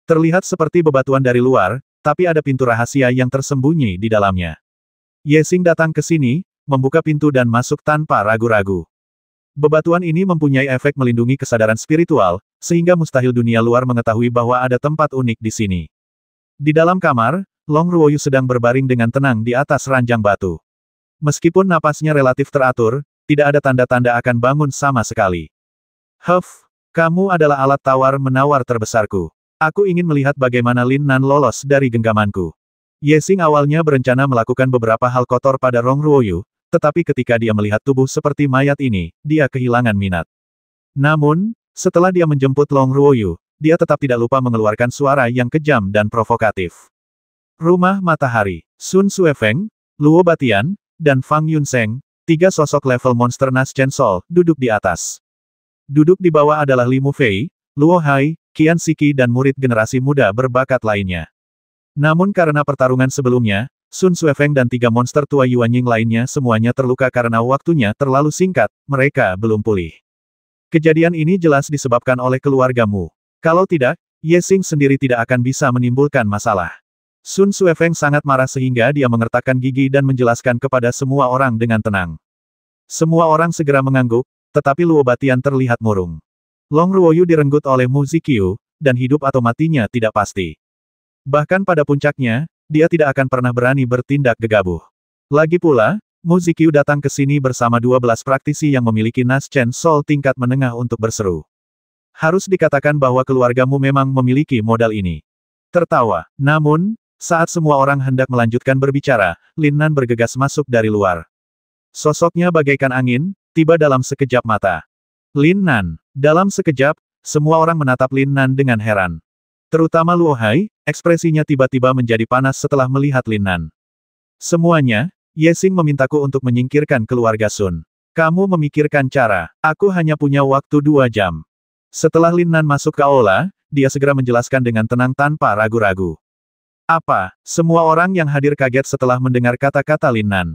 Terlihat seperti bebatuan dari luar, tapi ada pintu rahasia yang tersembunyi di dalamnya. Ye Xing datang ke sini, membuka pintu dan masuk tanpa ragu-ragu. Bebatuan ini mempunyai efek melindungi kesadaran spiritual, sehingga mustahil dunia luar mengetahui bahwa ada tempat unik di sini. Di dalam kamar, Long Ruoyu sedang berbaring dengan tenang di atas ranjang batu. Meskipun napasnya relatif teratur, tidak ada tanda-tanda akan bangun sama sekali. Huff, kamu adalah alat tawar-menawar terbesarku. Aku ingin melihat bagaimana Lin Nan lolos dari genggamanku. Ye Xing awalnya berencana melakukan beberapa hal kotor pada Long Ruoyu, tetapi ketika dia melihat tubuh seperti mayat ini, dia kehilangan minat. Namun, setelah dia menjemput Long Ruoyu, dia tetap tidak lupa mengeluarkan suara yang kejam dan provokatif. Rumah Matahari, Sun Suefeng, Luo Batian, dan Fang Yunseng, tiga sosok level monster Naschen Sol, duduk di atas. Duduk di bawah adalah Li Mufei, Luo Hai, Qian Siki dan murid generasi muda berbakat lainnya. Namun karena pertarungan sebelumnya, Sun Suefeng dan tiga monster tua Yuanying lainnya semuanya terluka karena waktunya terlalu singkat, mereka belum pulih. Kejadian ini jelas disebabkan oleh keluargamu. Kalau tidak, Ye Xing sendiri tidak akan bisa menimbulkan masalah. Sun Suefeng sangat marah sehingga dia mengertakkan gigi dan menjelaskan kepada semua orang dengan tenang. Semua orang segera mengangguk, tetapi Luo Batian terlihat murung. Long Ruoyu direnggut oleh Mu Ziqiu, dan hidup atau matinya tidak pasti. Bahkan pada puncaknya, dia tidak akan pernah berani bertindak gegabah. Lagi pula, Mu Ziqiu datang ke sini bersama 12 praktisi yang memiliki Naschen Sol tingkat menengah untuk berseru. Harus dikatakan bahwa keluargamu memang memiliki modal ini. Tertawa. Namun, saat semua orang hendak melanjutkan berbicara, Lin Nan bergegas masuk dari luar. Sosoknya bagaikan angin, tiba dalam sekejap mata. Lin Nan. Dalam sekejap, semua orang menatap Lin Nan dengan heran. Terutama Luo Hai, ekspresinya tiba-tiba menjadi panas setelah melihat Lin Nan. Semuanya, Ye Xing memintaku untuk menyingkirkan keluarga Sun. Kamu memikirkan cara, aku hanya punya waktu 2 jam. Setelah Lin Nan masuk ke aula, dia segera menjelaskan dengan tenang tanpa ragu-ragu. Apa? Semua orang yang hadir kaget setelah mendengar kata-kata Lin Nan.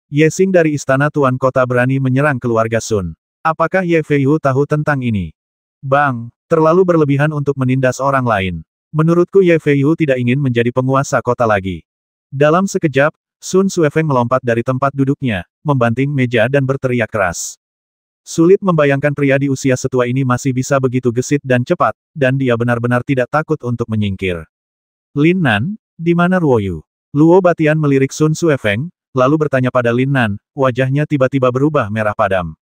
Ye Xing dari Istana Tuan Kota berani menyerang keluarga Sun. Apakah Ye Feihu tahu tentang ini? Bang, terlalu berlebihan untuk menindas orang lain. Menurutku Ye Feihu tidak ingin menjadi penguasa kota lagi. Dalam sekejap, Sun Suefeng melompat dari tempat duduknya, membanting meja dan berteriak keras. Sulit membayangkan pria di usia setua ini masih bisa begitu gesit dan cepat, dan dia benar-benar tidak takut untuk menyingkir. Lin Nan, di mana Ruoyu? Luo Batian melirik Sun Suefeng, lalu bertanya pada Lin Nan, wajahnya tiba-tiba berubah merah padam.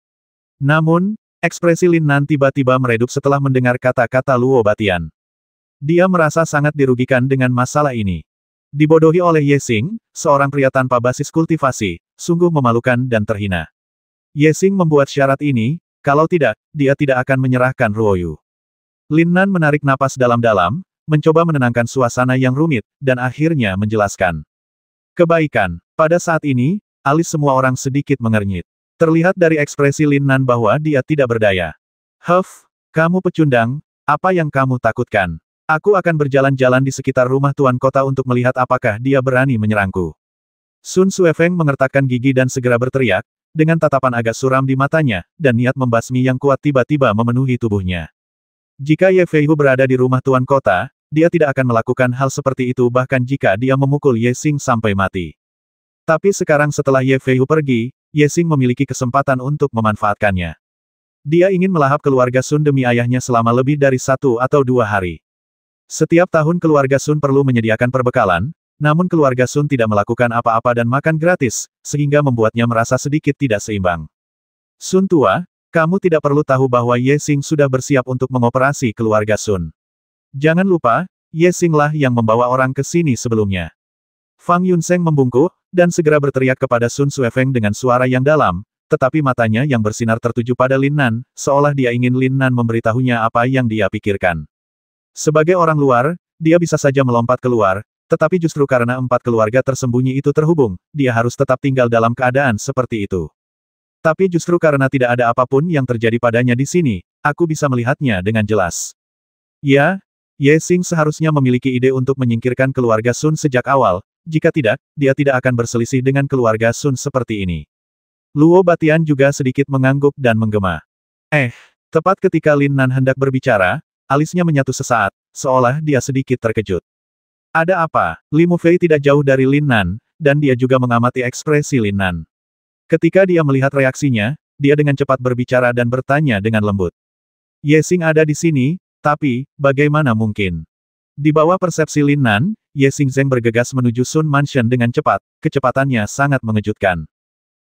Namun, ekspresi Lin Nan tiba-tiba meredup setelah mendengar kata-kata Luo Batian. Dia merasa sangat dirugikan dengan masalah ini. Dibodohi oleh Ye Xing, seorang pria tanpa basis kultivasi, sungguh memalukan dan terhina. Ye Xing membuat syarat ini, kalau tidak, dia tidak akan menyerahkan Ruoyu. Lin Nan menarik napas dalam-dalam, mencoba menenangkan suasana yang rumit, dan akhirnya menjelaskan. Kebaikan. Pada saat ini, alis semua orang sedikit mengernyit. Terlihat dari ekspresi Lin Nan bahwa dia tidak berdaya. Huff, kamu pecundang, apa yang kamu takutkan? Aku akan berjalan-jalan di sekitar rumah Tuan Kota untuk melihat apakah dia berani menyerangku. Sun Suefeng mengertakkan gigi dan segera berteriak, dengan tatapan agak suram di matanya, dan niat membasmi yang kuat tiba-tiba memenuhi tubuhnya. Jika Ye Feihu berada di rumah Tuan Kota, dia tidak akan melakukan hal seperti itu bahkan jika dia memukul Ye Xing sampai mati. Tapi sekarang setelah Ye Feihu pergi, Ye Xing memiliki kesempatan untuk memanfaatkannya. Dia ingin melahap keluarga Sun demi ayahnya selama lebih dari 1 atau 2 hari. Setiap tahun keluarga Sun perlu menyediakan perbekalan, namun keluarga Sun tidak melakukan apa-apa dan makan gratis, sehingga membuatnya merasa sedikit tidak seimbang. Sun tua, kamu tidak perlu tahu bahwa Ye Xing sudah bersiap untuk mengoperasi keluarga Sun. Jangan lupa, Ye Xing lah yang membawa orang ke sini sebelumnya. Fang Yunseng membungkuk, dan segera berteriak kepada Sun Suefeng dengan suara yang dalam, tetapi matanya yang bersinar tertuju pada Lin Nan, seolah dia ingin Lin Nan memberitahunya apa yang dia pikirkan. Sebagai orang luar, dia bisa saja melompat keluar, tetapi justru karena 4 keluarga tersembunyi itu terhubung, dia harus tetap tinggal dalam keadaan seperti itu. Tapi justru karena tidak ada apapun yang terjadi padanya di sini, aku bisa melihatnya dengan jelas. Ya, Ye Xing seharusnya memiliki ide untuk menyingkirkan keluarga Sun sejak awal, jika tidak, dia tidak akan berselisih dengan keluarga Sun seperti ini. Luo Batian juga sedikit mengangguk dan menggema. Tepat ketika Lin Nan hendak berbicara, alisnya menyatu sesaat, seolah dia sedikit terkejut. Ada apa? Li Mufei tidak jauh dari Lin Nan, dan dia juga mengamati ekspresi Lin Nan. Ketika dia melihat reaksinya, dia dengan cepat berbicara dan bertanya dengan lembut. Ye Xing ada di sini, tapi, bagaimana mungkin? Di bawah persepsi Lin Nan, Ye Xing Zeng bergegas menuju Sun Mansion dengan cepat, kecepatannya sangat mengejutkan.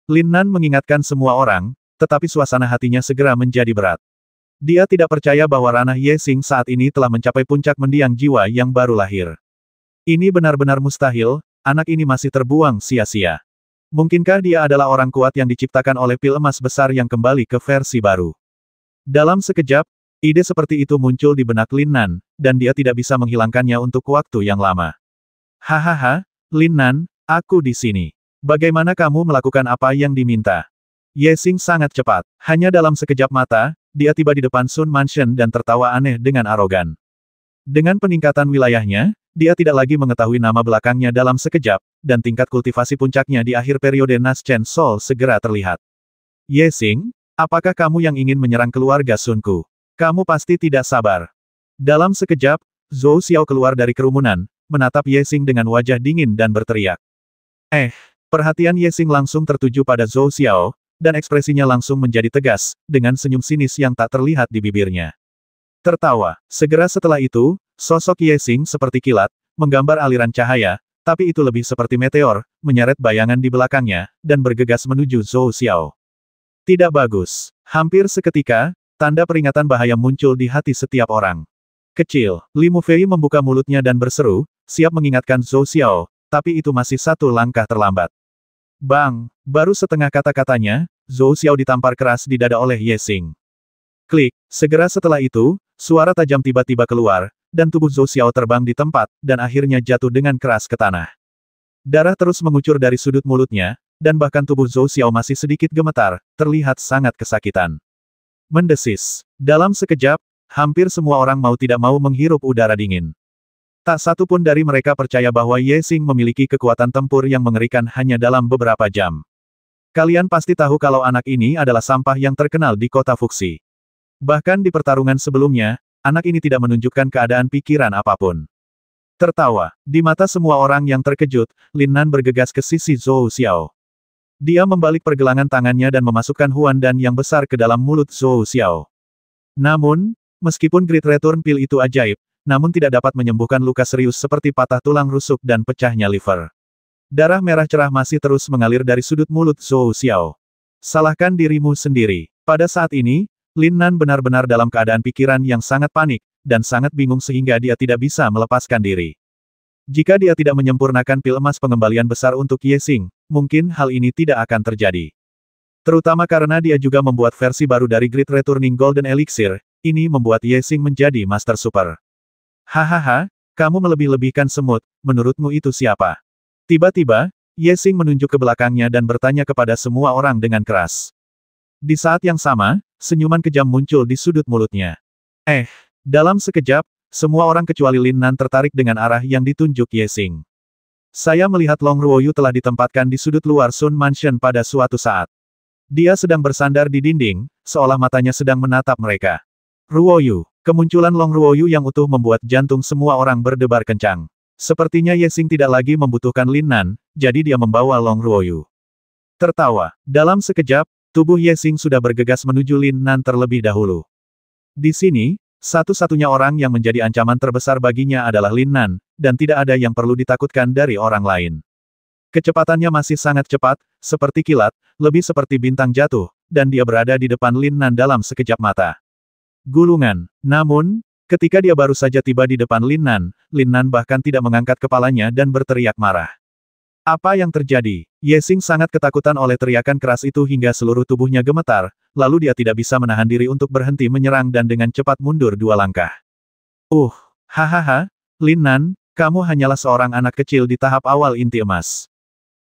Lin Nan mengingatkan semua orang, tetapi suasana hatinya segera menjadi berat. Dia tidak percaya bahwa ranah Ye Xing saat ini telah mencapai puncak mendiang jiwa yang baru lahir. Ini benar-benar mustahil, anak ini masih terbuang sia-sia. Mungkinkah dia adalah orang kuat yang diciptakan oleh pil emas besar yang kembali ke versi baru? Dalam sekejap, ide seperti itu muncul di benak Lin Nan, dan dia tidak bisa menghilangkannya untuk waktu yang lama. Hahaha, Lin Nan, aku di sini. Bagaimana kamu melakukan apa yang diminta? Ye Xing sangat cepat. Hanya dalam sekejap mata, dia tiba di depan Sun Mansion dan tertawa aneh dengan arogan. Dengan peningkatan wilayahnya, dia tidak lagi mengetahui nama belakangnya dalam sekejap, dan tingkat kultivasi puncaknya di akhir periode Naschen Sol segera terlihat. Ye Xing, apakah kamu yang ingin menyerang keluarga Sunku? Kamu pasti tidak sabar. Dalam sekejap, Zhou Xiao keluar dari kerumunan, menatap Ye Xing dengan wajah dingin dan berteriak. Perhatian Ye Xing langsung tertuju pada Zhou Xiao, dan ekspresinya langsung menjadi tegas, dengan senyum sinis yang tak terlihat di bibirnya. Tertawa. Segera setelah itu, sosok Ye Xing seperti kilat, menggambar aliran cahaya, tapi itu lebih seperti meteor, menyeret bayangan di belakangnya, dan bergegas menuju Zhou Xiao. Tidak bagus. Hampir seketika, tanda peringatan bahaya muncul di hati setiap orang. Kecil, Li Mufei membuka mulutnya dan berseru, siap mengingatkan Zhou Xiao, tapi itu masih 1 langkah terlambat. Bang! Baru setengah kata-katanya, Zhou Xiao ditampar keras di dada oleh Ye Xing. Klik! Segera setelah itu, suara tajam tiba-tiba keluar, dan tubuh Zhou Xiao terbang di tempat, dan akhirnya jatuh dengan keras ke tanah. Darah terus mengucur dari sudut mulutnya, dan bahkan tubuh Zhou Xiao masih sedikit gemetar, terlihat sangat kesakitan. Mendesis. Dalam sekejap, hampir semua orang mau tidak mau menghirup udara dingin. Tak satu pun dari mereka percaya bahwa Ye Xing memiliki kekuatan tempur yang mengerikan hanya dalam beberapa jam. Kalian pasti tahu kalau anak ini adalah sampah yang terkenal di kota Fuxi. Bahkan di pertarungan sebelumnya, anak ini tidak menunjukkan keadaan pikiran apapun. Tertawa, di mata semua orang yang terkejut, Lin Nan bergegas ke sisi Zhou Xiao. Dia membalik pergelangan tangannya dan memasukkan Huan Dan yang besar ke dalam mulut Zhou Xiao. Namun, meskipun Great Return Pill itu ajaib, namun tidak dapat menyembuhkan luka serius seperti patah tulang rusuk dan pecahnya liver. Darah merah cerah masih terus mengalir dari sudut mulut Zhou Xiao. Salahkan dirimu sendiri. Pada saat ini, Lin Nan benar-benar dalam keadaan pikiran yang sangat panik, dan sangat bingung sehingga dia tidak bisa melepaskan diri. Jika dia tidak menyempurnakan pil emas pengembalian besar untuk Ye Xing, mungkin hal ini tidak akan terjadi. Terutama karena dia juga membuat versi baru dari Great Returning Golden Elixir, ini membuat Ye Xing menjadi Master Super. Hahaha, kamu melebih-lebihkan semut, menurutmu itu siapa? Tiba-tiba, Ye Xing menunjuk ke belakangnya dan bertanya kepada semua orang dengan keras. Di saat yang sama, senyuman kejam muncul di sudut mulutnya. Dalam sekejap, semua orang kecuali Lin Nan tertarik dengan arah yang ditunjuk Ye Xing. Saya melihat Long Ruoyu telah ditempatkan di sudut luar Sun Mansion pada suatu saat. Dia sedang bersandar di dinding, seolah matanya sedang menatap mereka. Ruoyu, kemunculan Long Ruoyu yang utuh membuat jantung semua orang berdebar kencang. Sepertinya Ye Xing tidak lagi membutuhkan Lin Nan, jadi dia membawa Long Ruoyu. Tertawa, dalam sekejap, tubuh Ye Xing sudah bergegas menuju Lin Nan terlebih dahulu. Di sini, satu-satunya orang yang menjadi ancaman terbesar baginya adalah Lin Nan, dan tidak ada yang perlu ditakutkan dari orang lain. Kecepatannya masih sangat cepat, seperti kilat, lebih seperti bintang jatuh, dan dia berada di depan Lin Nan dalam sekejap mata. Gulungan. Namun, ketika dia baru saja tiba di depan Lin Nan bahkan tidak mengangkat kepalanya dan berteriak marah. Apa yang terjadi? Ye Xing sangat ketakutan oleh teriakan keras itu hingga seluruh tubuhnya gemetar, lalu dia tidak bisa menahan diri untuk berhenti menyerang dan dengan cepat mundur 2 langkah. Hahaha, Lin Nan, kamu hanyalah seorang anak kecil di tahap awal inti emas.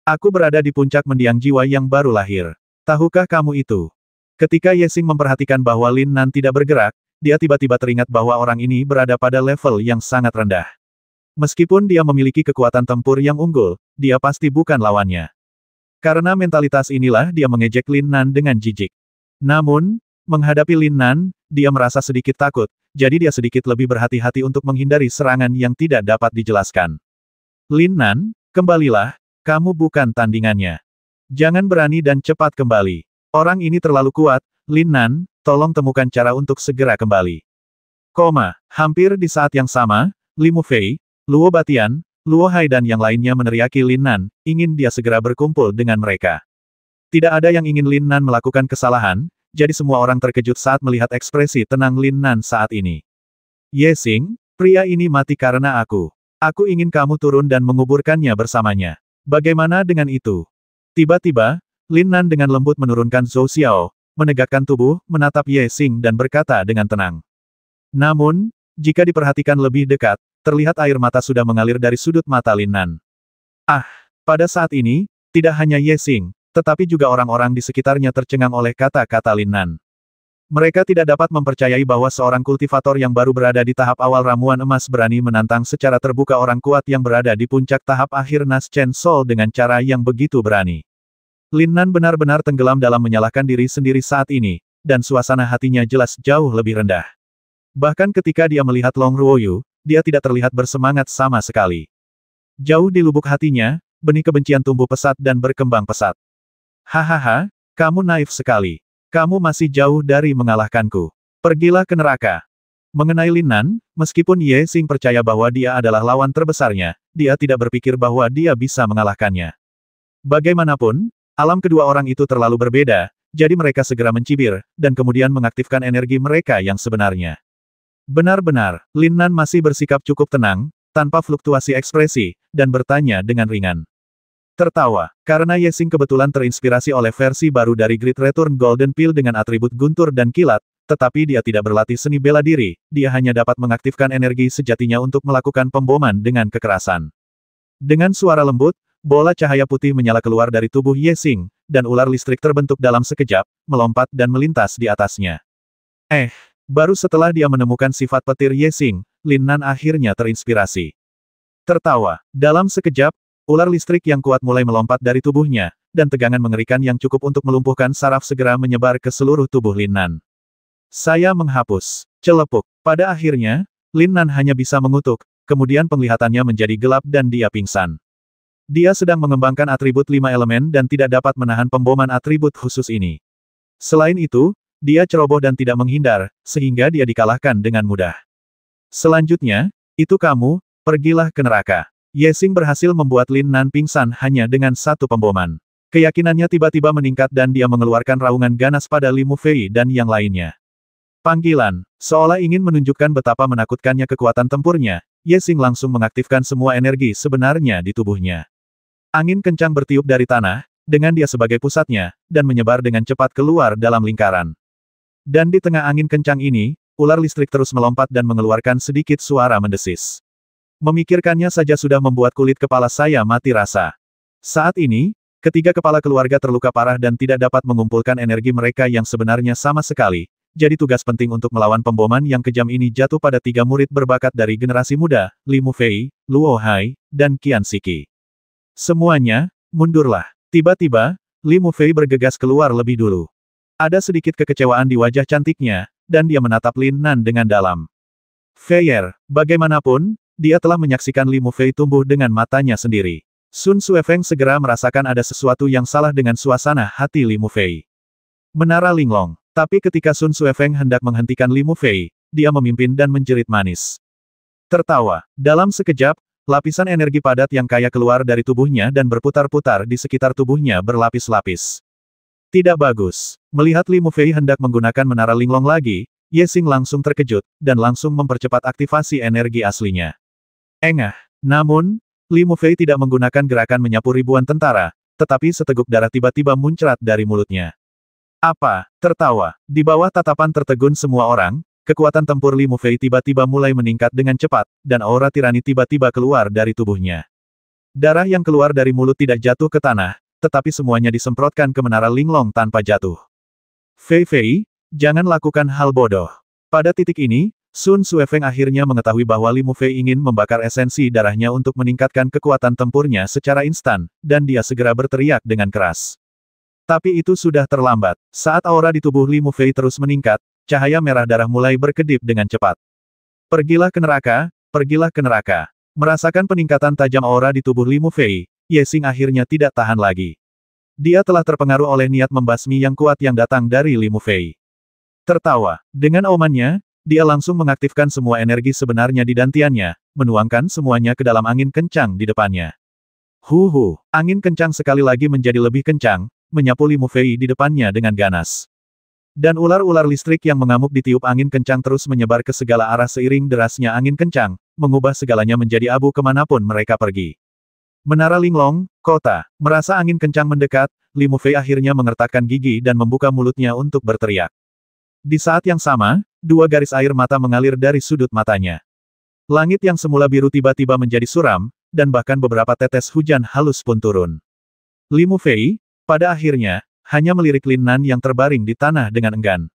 Aku berada di puncak mendiang jiwa yang baru lahir. Tahukah kamu itu? Ketika Ye Xing memperhatikan bahwa Lin Nan tidak bergerak, dia tiba-tiba teringat bahwa orang ini berada pada level yang sangat rendah. Meskipun dia memiliki kekuatan tempur yang unggul, dia pasti bukan lawannya. Karena mentalitas inilah dia mengejek Lin Nan dengan jijik. Namun, menghadapi Lin Nan, dia merasa sedikit takut, jadi dia sedikit lebih berhati-hati untuk menghindari serangan yang tidak dapat dijelaskan. Lin Nan, kembalilah, kamu bukan tandingannya. Jangan berani dan cepat kembali. Orang ini terlalu kuat, Lin Nan, tolong temukan cara untuk segera kembali. Hampir di saat yang sama, Li Mufei, Luo Batian, Luo Hai dan yang lainnya meneriaki Lin Nan, ingin dia segera berkumpul dengan mereka. Tidak ada yang ingin Lin Nan melakukan kesalahan, jadi semua orang terkejut saat melihat ekspresi tenang Lin Nan saat ini. Ye Xing, pria ini mati karena aku. Aku ingin kamu turun dan menguburkannya bersamanya. Bagaimana dengan itu? Tiba-tiba, Lin Nan dengan lembut menurunkan Zhou Xiao, menegakkan tubuh, menatap Ye Xing dan berkata dengan tenang. Namun, jika diperhatikan lebih dekat, terlihat air mata sudah mengalir dari sudut mata Lin Nan. Pada saat ini, tidak hanya Ye Xing, tetapi juga orang-orang di sekitarnya tercengang oleh kata-kata Lin Nan. Mereka tidak dapat mempercayai bahwa seorang kultivator yang baru berada di tahap awal ramuan emas berani menantang secara terbuka orang kuat yang berada di puncak tahap akhir Nas Chen Sol dengan cara yang begitu berani. Lin Nan benar-benar tenggelam dalam menyalahkan diri sendiri saat ini, dan suasana hatinya jelas jauh lebih rendah. Bahkan ketika dia melihat Long Ruoyu, dia tidak terlihat bersemangat sama sekali. Jauh di lubuk hatinya, benih kebencian tumbuh pesat dan berkembang pesat. Hahaha, kamu naif sekali. Kamu masih jauh dari mengalahkanku. Pergilah ke neraka. Mengenai Lin Nan, meskipun Ye Xing percaya bahwa dia adalah lawan terbesarnya, dia tidak berpikir bahwa dia bisa mengalahkannya. Bagaimanapun, alam kedua orang itu terlalu berbeda, jadi mereka segera mencibir, dan kemudian mengaktifkan energi mereka yang sebenarnya. Benar-benar, Lin Nan masih bersikap cukup tenang, tanpa fluktuasi ekspresi, dan bertanya dengan ringan. Tertawa, karena Ye Xing kebetulan terinspirasi oleh versi baru dari Great Return Golden Pill dengan atribut guntur dan kilat, tetapi dia tidak berlatih seni bela diri, dia hanya dapat mengaktifkan energi sejatinya untuk melakukan pemboman dengan kekerasan. Dengan suara lembut, bola cahaya putih menyala keluar dari tubuh Ye Xing, dan ular listrik terbentuk dalam sekejap, melompat dan melintas di atasnya. Baru setelah dia menemukan sifat petir Ye Xing, Lin Nan akhirnya terinspirasi. Tertawa, dalam sekejap, Ular listrik yang kuat mulai melompat dari tubuhnya, dan tegangan mengerikan yang cukup untuk melumpuhkan saraf segera menyebar ke seluruh tubuh Lin Nan. Saya menghapus. Celepuk. Pada akhirnya, Lin Nan hanya bisa mengutuk, kemudian penglihatannya menjadi gelap dan dia pingsan. Dia sedang mengembangkan atribut 5 elemen dan tidak dapat menahan pemboman atribut khusus ini. Selain itu, dia ceroboh dan tidak menghindar, sehingga dia dikalahkan dengan mudah. Selanjutnya, itu kamu, pergilah ke neraka. Ye Xing berhasil membuat Lin Nan pingsan hanya dengan satu pemboman. Keyakinannya tiba-tiba meningkat dan dia mengeluarkan raungan ganas pada Li Mufei dan yang lainnya. Panggilan, seolah ingin menunjukkan betapa menakutkannya kekuatan tempurnya, Ye Xing langsung mengaktifkan semua energi sebenarnya di tubuhnya. Angin kencang bertiup dari tanah, dengan dia sebagai pusatnya, dan menyebar dengan cepat keluar dalam lingkaran. Dan di tengah angin kencang ini, ular listrik terus melompat dan mengeluarkan sedikit suara mendesis. Memikirkannya saja sudah membuat kulit kepala saya mati rasa. Saat ini, ketiga kepala keluarga terluka parah dan tidak dapat mengumpulkan energi mereka yang sebenarnya sama sekali, jadi tugas penting untuk melawan pemboman yang kejam ini jatuh pada 3 murid berbakat dari generasi muda, Li Mufei, Luo Hai, dan Qian Siki. Semuanya, mundurlah. Tiba-tiba, Li Mufei bergegas keluar lebih dulu. Ada sedikit kekecewaan di wajah cantiknya, dan dia menatap Lin Nan dengan dalam. Feier, bagaimanapun, dia telah menyaksikan Li Mufei tumbuh dengan matanya sendiri. Sun Xuefeng segera merasakan ada sesuatu yang salah dengan suasana hati Li Mufei. Menara Linglong. Tapi ketika Sun Xuefeng hendak menghentikan Li Mufei, dia memimpin dan menjerit manis. Tertawa. Dalam sekejap, lapisan energi padat yang kaya keluar dari tubuhnya dan berputar-putar di sekitar tubuhnya berlapis-lapis. Tidak bagus. Melihat Li Mufei hendak menggunakan menara Linglong lagi, Ye Xing langsung terkejut, dan langsung mempercepat aktivasi energi aslinya. Engah. Namun, Li Mufei tidak menggunakan gerakan menyapu ribuan tentara, tetapi seteguk darah tiba-tiba muncrat dari mulutnya. Apa? Tertawa. Di bawah tatapan tertegun semua orang, kekuatan tempur Li Mufei tiba-tiba mulai meningkat dengan cepat, dan aura tirani tiba-tiba keluar dari tubuhnya. Darah yang keluar dari mulut tidak jatuh ke tanah, tetapi semuanya disemprotkan ke menara Linglong tanpa jatuh. Fei Fei, jangan lakukan hal bodoh. Pada titik ini, Sun Xuefeng akhirnya mengetahui bahwa Li Mufei ingin membakar esensi darahnya untuk meningkatkan kekuatan tempurnya secara instan, dan dia segera berteriak dengan keras. Tapi itu sudah terlambat. Saat aura di tubuh Li Mufei terus meningkat, cahaya merah darah mulai berkedip dengan cepat. Pergilah ke neraka, pergilah ke neraka. Merasakan peningkatan tajam aura di tubuh Li Mufei, Ye Xing akhirnya tidak tahan lagi. Dia telah terpengaruh oleh niat membasmi yang kuat yang datang dari Li Mufei. Tertawa. Dengan omannya, dia langsung mengaktifkan semua energi sebenarnya di dantiannya, menuangkan semuanya ke dalam angin kencang di depannya. Angin kencang sekali lagi menjadi lebih kencang, menyapu Li Mufei di depannya dengan ganas. Dan ular-ular listrik yang mengamuk ditiup angin kencang terus menyebar ke segala arah seiring derasnya angin kencang, mengubah segalanya menjadi abu kemanapun mereka pergi. Menara Linglong, kota. Merasa angin kencang mendekat, Li Mufei akhirnya mengertakkan gigi dan membuka mulutnya untuk berteriak. Di saat yang sama, 2 garis air mata mengalir dari sudut matanya. Langit yang semula biru tiba-tiba menjadi suram, dan bahkan beberapa tetes hujan halus pun turun. Li Mufei, pada akhirnya, hanya melirik Lin Nan yang terbaring di tanah dengan enggan.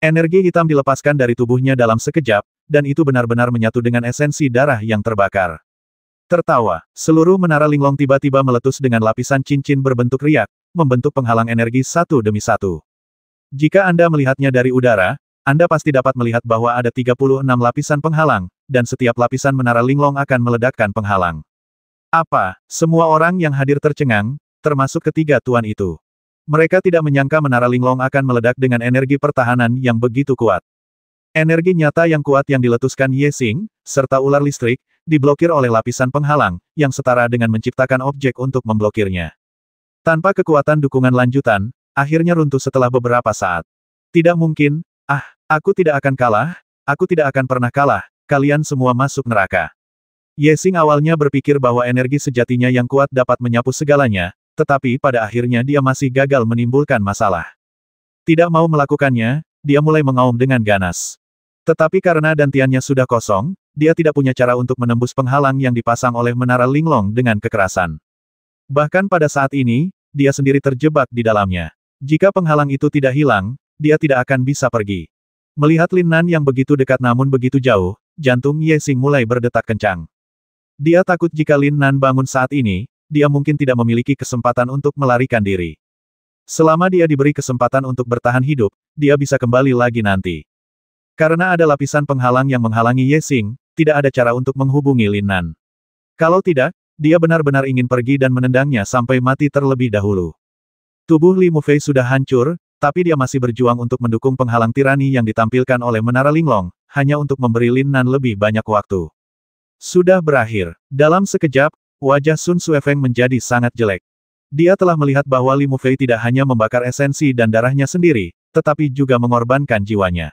Energi hitam dilepaskan dari tubuhnya dalam sekejap, dan itu benar-benar menyatu dengan esensi darah yang terbakar. Tertawa, seluruh menara Linglong tiba-tiba meletus dengan lapisan cincin berbentuk riak, membentuk penghalang energi satu demi satu. Jika Anda melihatnya dari udara, Anda pasti dapat melihat bahwa ada 36 lapisan penghalang, dan setiap lapisan menara Linglong akan meledakkan penghalang. Apa? Semua orang yang hadir tercengang, termasuk ketiga tuan itu. Mereka tidak menyangka menara Linglong akan meledak dengan energi pertahanan yang begitu kuat. Energi nyata yang kuat yang diletuskan Ye Xing, serta ular listrik, diblokir oleh lapisan penghalang, yang setara dengan menciptakan objek untuk memblokirnya. Tanpa kekuatan dukungan lanjutan, akhirnya runtuh setelah beberapa saat. Tidak mungkin, aku tidak akan kalah, aku tidak akan pernah kalah, kalian semua masuk neraka. Ye Xing awalnya berpikir bahwa energi sejatinya yang kuat dapat menyapu segalanya, tetapi pada akhirnya dia masih gagal menimbulkan masalah. Tidak mau melakukannya, dia mulai mengaum dengan ganas. Tetapi karena dantiannya sudah kosong, dia tidak punya cara untuk menembus penghalang yang dipasang oleh menara Linglong dengan kekerasan. Bahkan pada saat ini, dia sendiri terjebak di dalamnya. Jika penghalang itu tidak hilang, dia tidak akan bisa pergi. Melihat Lin Nan yang begitu dekat namun begitu jauh, jantung Ye Xing mulai berdetak kencang. Dia takut jika Lin Nan bangun saat ini, dia mungkin tidak memiliki kesempatan untuk melarikan diri. Selama dia diberi kesempatan untuk bertahan hidup, dia bisa kembali lagi nanti. Karena ada lapisan penghalang yang menghalangi Ye Xing, tidak ada cara untuk menghubungi Lin Nan. Kalau tidak, dia benar-benar ingin pergi dan menendangnya sampai mati terlebih dahulu. Tubuh Li Mufei sudah hancur, tapi dia masih berjuang untuk mendukung penghalang tirani yang ditampilkan oleh Menara Linglong, hanya untuk memberi Lin Nan lebih banyak waktu. Sudah berakhir. Dalam sekejap, wajah Sun Suefeng menjadi sangat jelek. Dia telah melihat bahwa Li Mufei tidak hanya membakar esensi dan darahnya sendiri, tetapi juga mengorbankan jiwanya.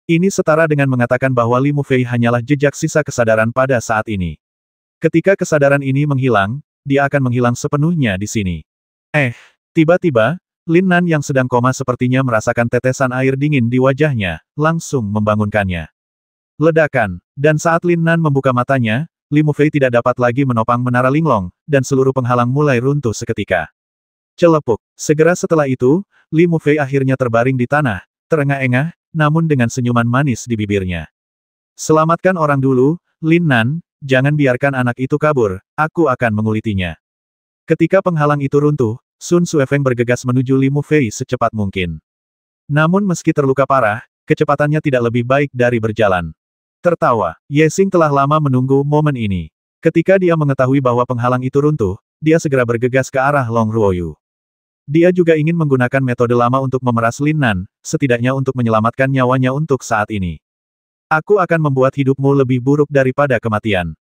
Ini setara dengan mengatakan bahwa Li Mufei hanyalah jejak sisa kesadaran pada saat ini. Ketika kesadaran ini menghilang, dia akan menghilang sepenuhnya di sini. Tiba-tiba, Lin Nan yang sedang koma sepertinya merasakan tetesan air dingin di wajahnya, langsung membangunkannya. Ledakan, dan saat Lin Nan membuka matanya, Li Mufei tidak dapat lagi menopang Menara Linglong, dan seluruh penghalang mulai runtuh seketika. Celepuk. Segera setelah itu, Li Mufei akhirnya terbaring di tanah, terengah-engah, namun dengan senyuman manis di bibirnya. Selamatkan orang dulu, Lin Nan, jangan biarkan anak itu kabur, aku akan mengulitinya. Ketika penghalang itu runtuh, Sun Suefeng bergegas menuju Li Mufei secepat mungkin. Namun meski terluka parah, kecepatannya tidak lebih baik dari berjalan. Tertawa, Ye Xing telah lama menunggu momen ini. Ketika dia mengetahui bahwa penghalang itu runtuh, dia segera bergegas ke arah Long Ruoyu. Dia juga ingin menggunakan metode lama untuk memeras Lin Nan, setidaknya untuk menyelamatkan nyawanya untuk saat ini. Aku akan membuat hidupmu lebih buruk daripada kematian.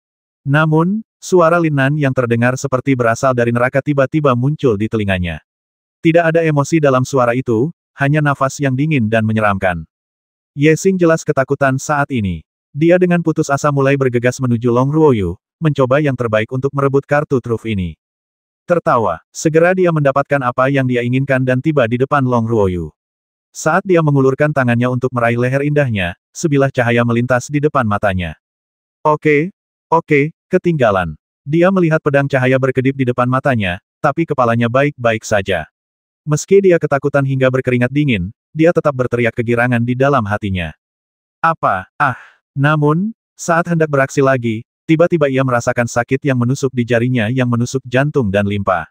Namun, suara Lin Nan yang terdengar seperti berasal dari neraka tiba-tiba muncul di telinganya. Tidak ada emosi dalam suara itu, hanya nafas yang dingin dan menyeramkan. Ye Xing jelas ketakutan saat ini. Dia dengan putus asa mulai bergegas menuju Long Ruoyu, mencoba yang terbaik untuk merebut kartu truf ini. Tertawa, segera dia mendapatkan apa yang dia inginkan dan tiba di depan Long Ruoyu. Saat dia mengulurkan tangannya untuk meraih leher indahnya, sebilah cahaya melintas di depan matanya. Oke, ketinggalan. Dia melihat pedang cahaya berkedip di depan matanya, tapi kepalanya baik-baik saja. Meski dia ketakutan hingga berkeringat dingin, dia tetap berteriak kegirangan di dalam hatinya. Namun, saat hendak beraksi lagi, tiba-tiba ia merasakan sakit yang menusuk di jarinya yang menusuk jantung dan limpa.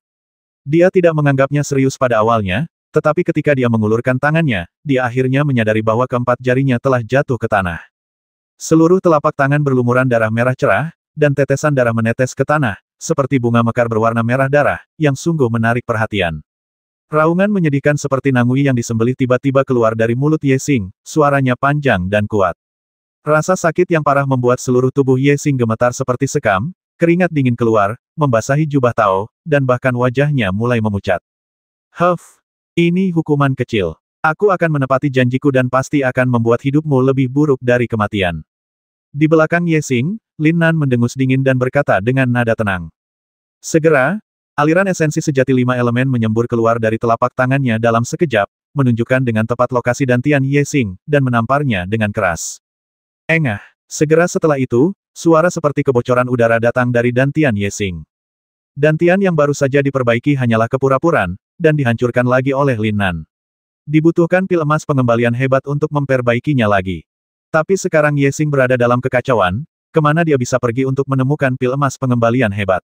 Dia tidak menganggapnya serius pada awalnya, tetapi ketika dia mengulurkan tangannya, dia akhirnya menyadari bahwa keempat jarinya telah jatuh ke tanah. Seluruh telapak tangan berlumuran darah merah cerah, dan tetesan darah menetes ke tanah, seperti bunga mekar berwarna merah darah, yang sungguh menarik perhatian. Raungan menyedihkan seperti nangui yang disembelih tiba-tiba keluar dari mulut Ye Xing, suaranya panjang dan kuat. Rasa sakit yang parah membuat seluruh tubuh Ye Xing gemetar seperti sekam, keringat dingin keluar, membasahi jubah Tao, dan bahkan wajahnya mulai memucat. Ini hukuman kecil. Aku akan menepati janjiku dan pasti akan membuat hidupmu lebih buruk dari kematian. Di belakang Ye Xing, Lin Nan mendengus dingin dan berkata dengan nada tenang. Segera, aliran esensi sejati 5 elemen menyembur keluar dari telapak tangannya dalam sekejap, menunjukkan dengan tepat lokasi dantian Ye Xing, dan menamparnya dengan keras. Segera setelah itu, suara seperti kebocoran udara datang dari dantian Ye Xing. Dantian yang baru saja diperbaiki hanyalah kepura-puraan, dan dihancurkan lagi oleh Lin Nan. Dibutuhkan pil emas pengembalian hebat untuk memperbaikinya lagi. Tapi sekarang Ye Xing berada dalam kekacauan, kemana dia bisa pergi untuk menemukan pil emas pengembalian hebat?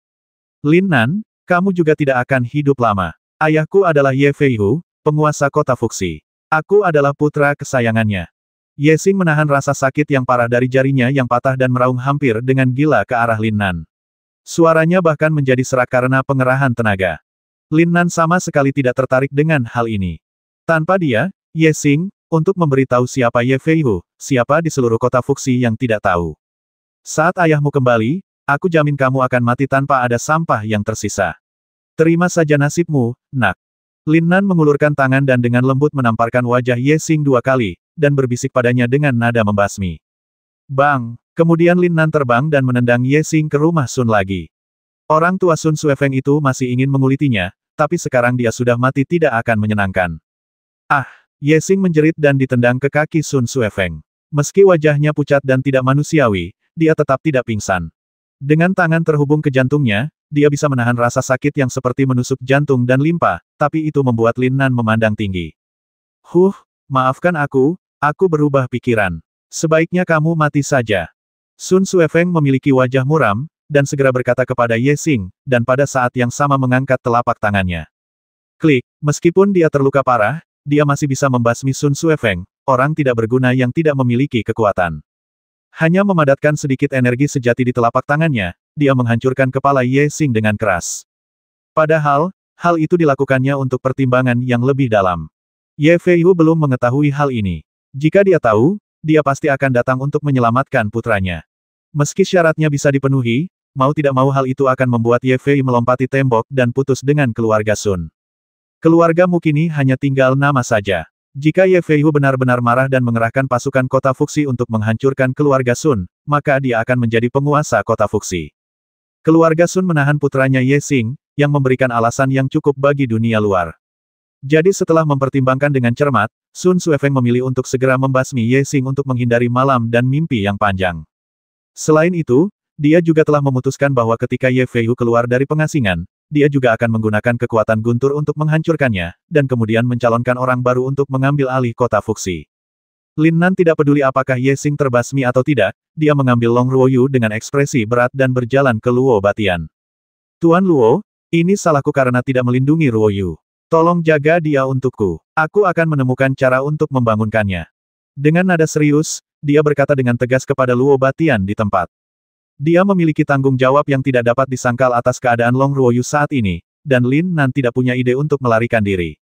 Lin Nan, kamu juga tidak akan hidup lama. Ayahku adalah Ye Feihu, penguasa kota Fuxi. Aku adalah putra kesayangannya. Ye Xing menahan rasa sakit yang parah dari jarinya yang patah dan meraung hampir dengan gila ke arah Lin Nan. Suaranya bahkan menjadi serak karena pengerahan tenaga. Lin Nan sama sekali tidak tertarik dengan hal ini. Tanpa dia, Ye Xing, untuk memberitahu siapa Ye Feihu, siapa di seluruh kota Fuxi yang tidak tahu. Saat ayahmu kembali, aku jamin kamu akan mati tanpa ada sampah yang tersisa. Terima saja nasibmu, nak. Lin Nan mengulurkan tangan dan dengan lembut menamparkan wajah Ye Xing 2 kali, dan berbisik padanya dengan nada membasmi. Bang! Kemudian Lin Nan terbang dan menendang Ye Xing ke rumah Sun lagi. Orang tua Sun Suefeng itu masih ingin mengulitinya, tapi sekarang dia sudah mati tidak akan menyenangkan. Ye Xing menjerit dan ditendang ke kaki Sun Suefeng. Meski wajahnya pucat dan tidak manusiawi, dia tetap tidak pingsan. Dengan tangan terhubung ke jantungnya, dia bisa menahan rasa sakit yang seperti menusuk jantung dan limpa, tapi itu membuat Lin Nan memandang tinggi. Maafkan aku berubah pikiran. Sebaiknya kamu mati saja. Sun Suefeng memiliki wajah muram, dan segera berkata kepada Ye Xing, dan pada saat yang sama mengangkat telapak tangannya. Klik, meskipun dia terluka parah, dia masih bisa membasmi Sun Xuefeng, orang tidak berguna yang tidak memiliki kekuatan. Hanya memadatkan sedikit energi sejati di telapak tangannya, dia menghancurkan kepala Ye Xing dengan keras. Padahal, hal itu dilakukannya untuk pertimbangan yang lebih dalam. Ye Feiyu belum mengetahui hal ini. Jika dia tahu, dia pasti akan datang untuk menyelamatkan putranya. Meski syaratnya bisa dipenuhi, mau tidak mau hal itu akan membuat Ye Fei melompati tembok dan putus dengan keluarga Sun. Keluarga Mu kini hanya tinggal nama saja. Jika Ye Feiyu benar-benar marah dan mengerahkan pasukan kota Fuxi untuk menghancurkan keluarga Sun, maka dia akan menjadi penguasa kota Fuxi. Keluarga Sun menahan putranya Ye Xing, yang memberikan alasan yang cukup bagi dunia luar. Jadi setelah mempertimbangkan dengan cermat, Sun Xuefeng memilih untuk segera membasmi Ye Xing untuk menghindari malam dan mimpi yang panjang. Selain itu, dia juga telah memutuskan bahwa ketika Ye Feiyu keluar dari pengasingan, dia juga akan menggunakan kekuatan guntur untuk menghancurkannya, dan kemudian mencalonkan orang baru untuk mengambil alih kota Fuxi. Lin Nan tidak peduli apakah Ye Xing terbasmi atau tidak, dia mengambil Long Ruoyu dengan ekspresi berat dan berjalan ke Luo Batian. Tuan Luo, ini salahku karena tidak melindungi Ruoyu. Tolong jaga dia untukku. Aku akan menemukan cara untuk membangunkannya. Dengan nada serius, dia berkata dengan tegas kepada Luo Batian di tempat. Dia memiliki tanggung jawab yang tidak dapat disangkal atas keadaan Long Ruoyu saat ini, dan Lin Nan tidak punya ide untuk melarikan diri.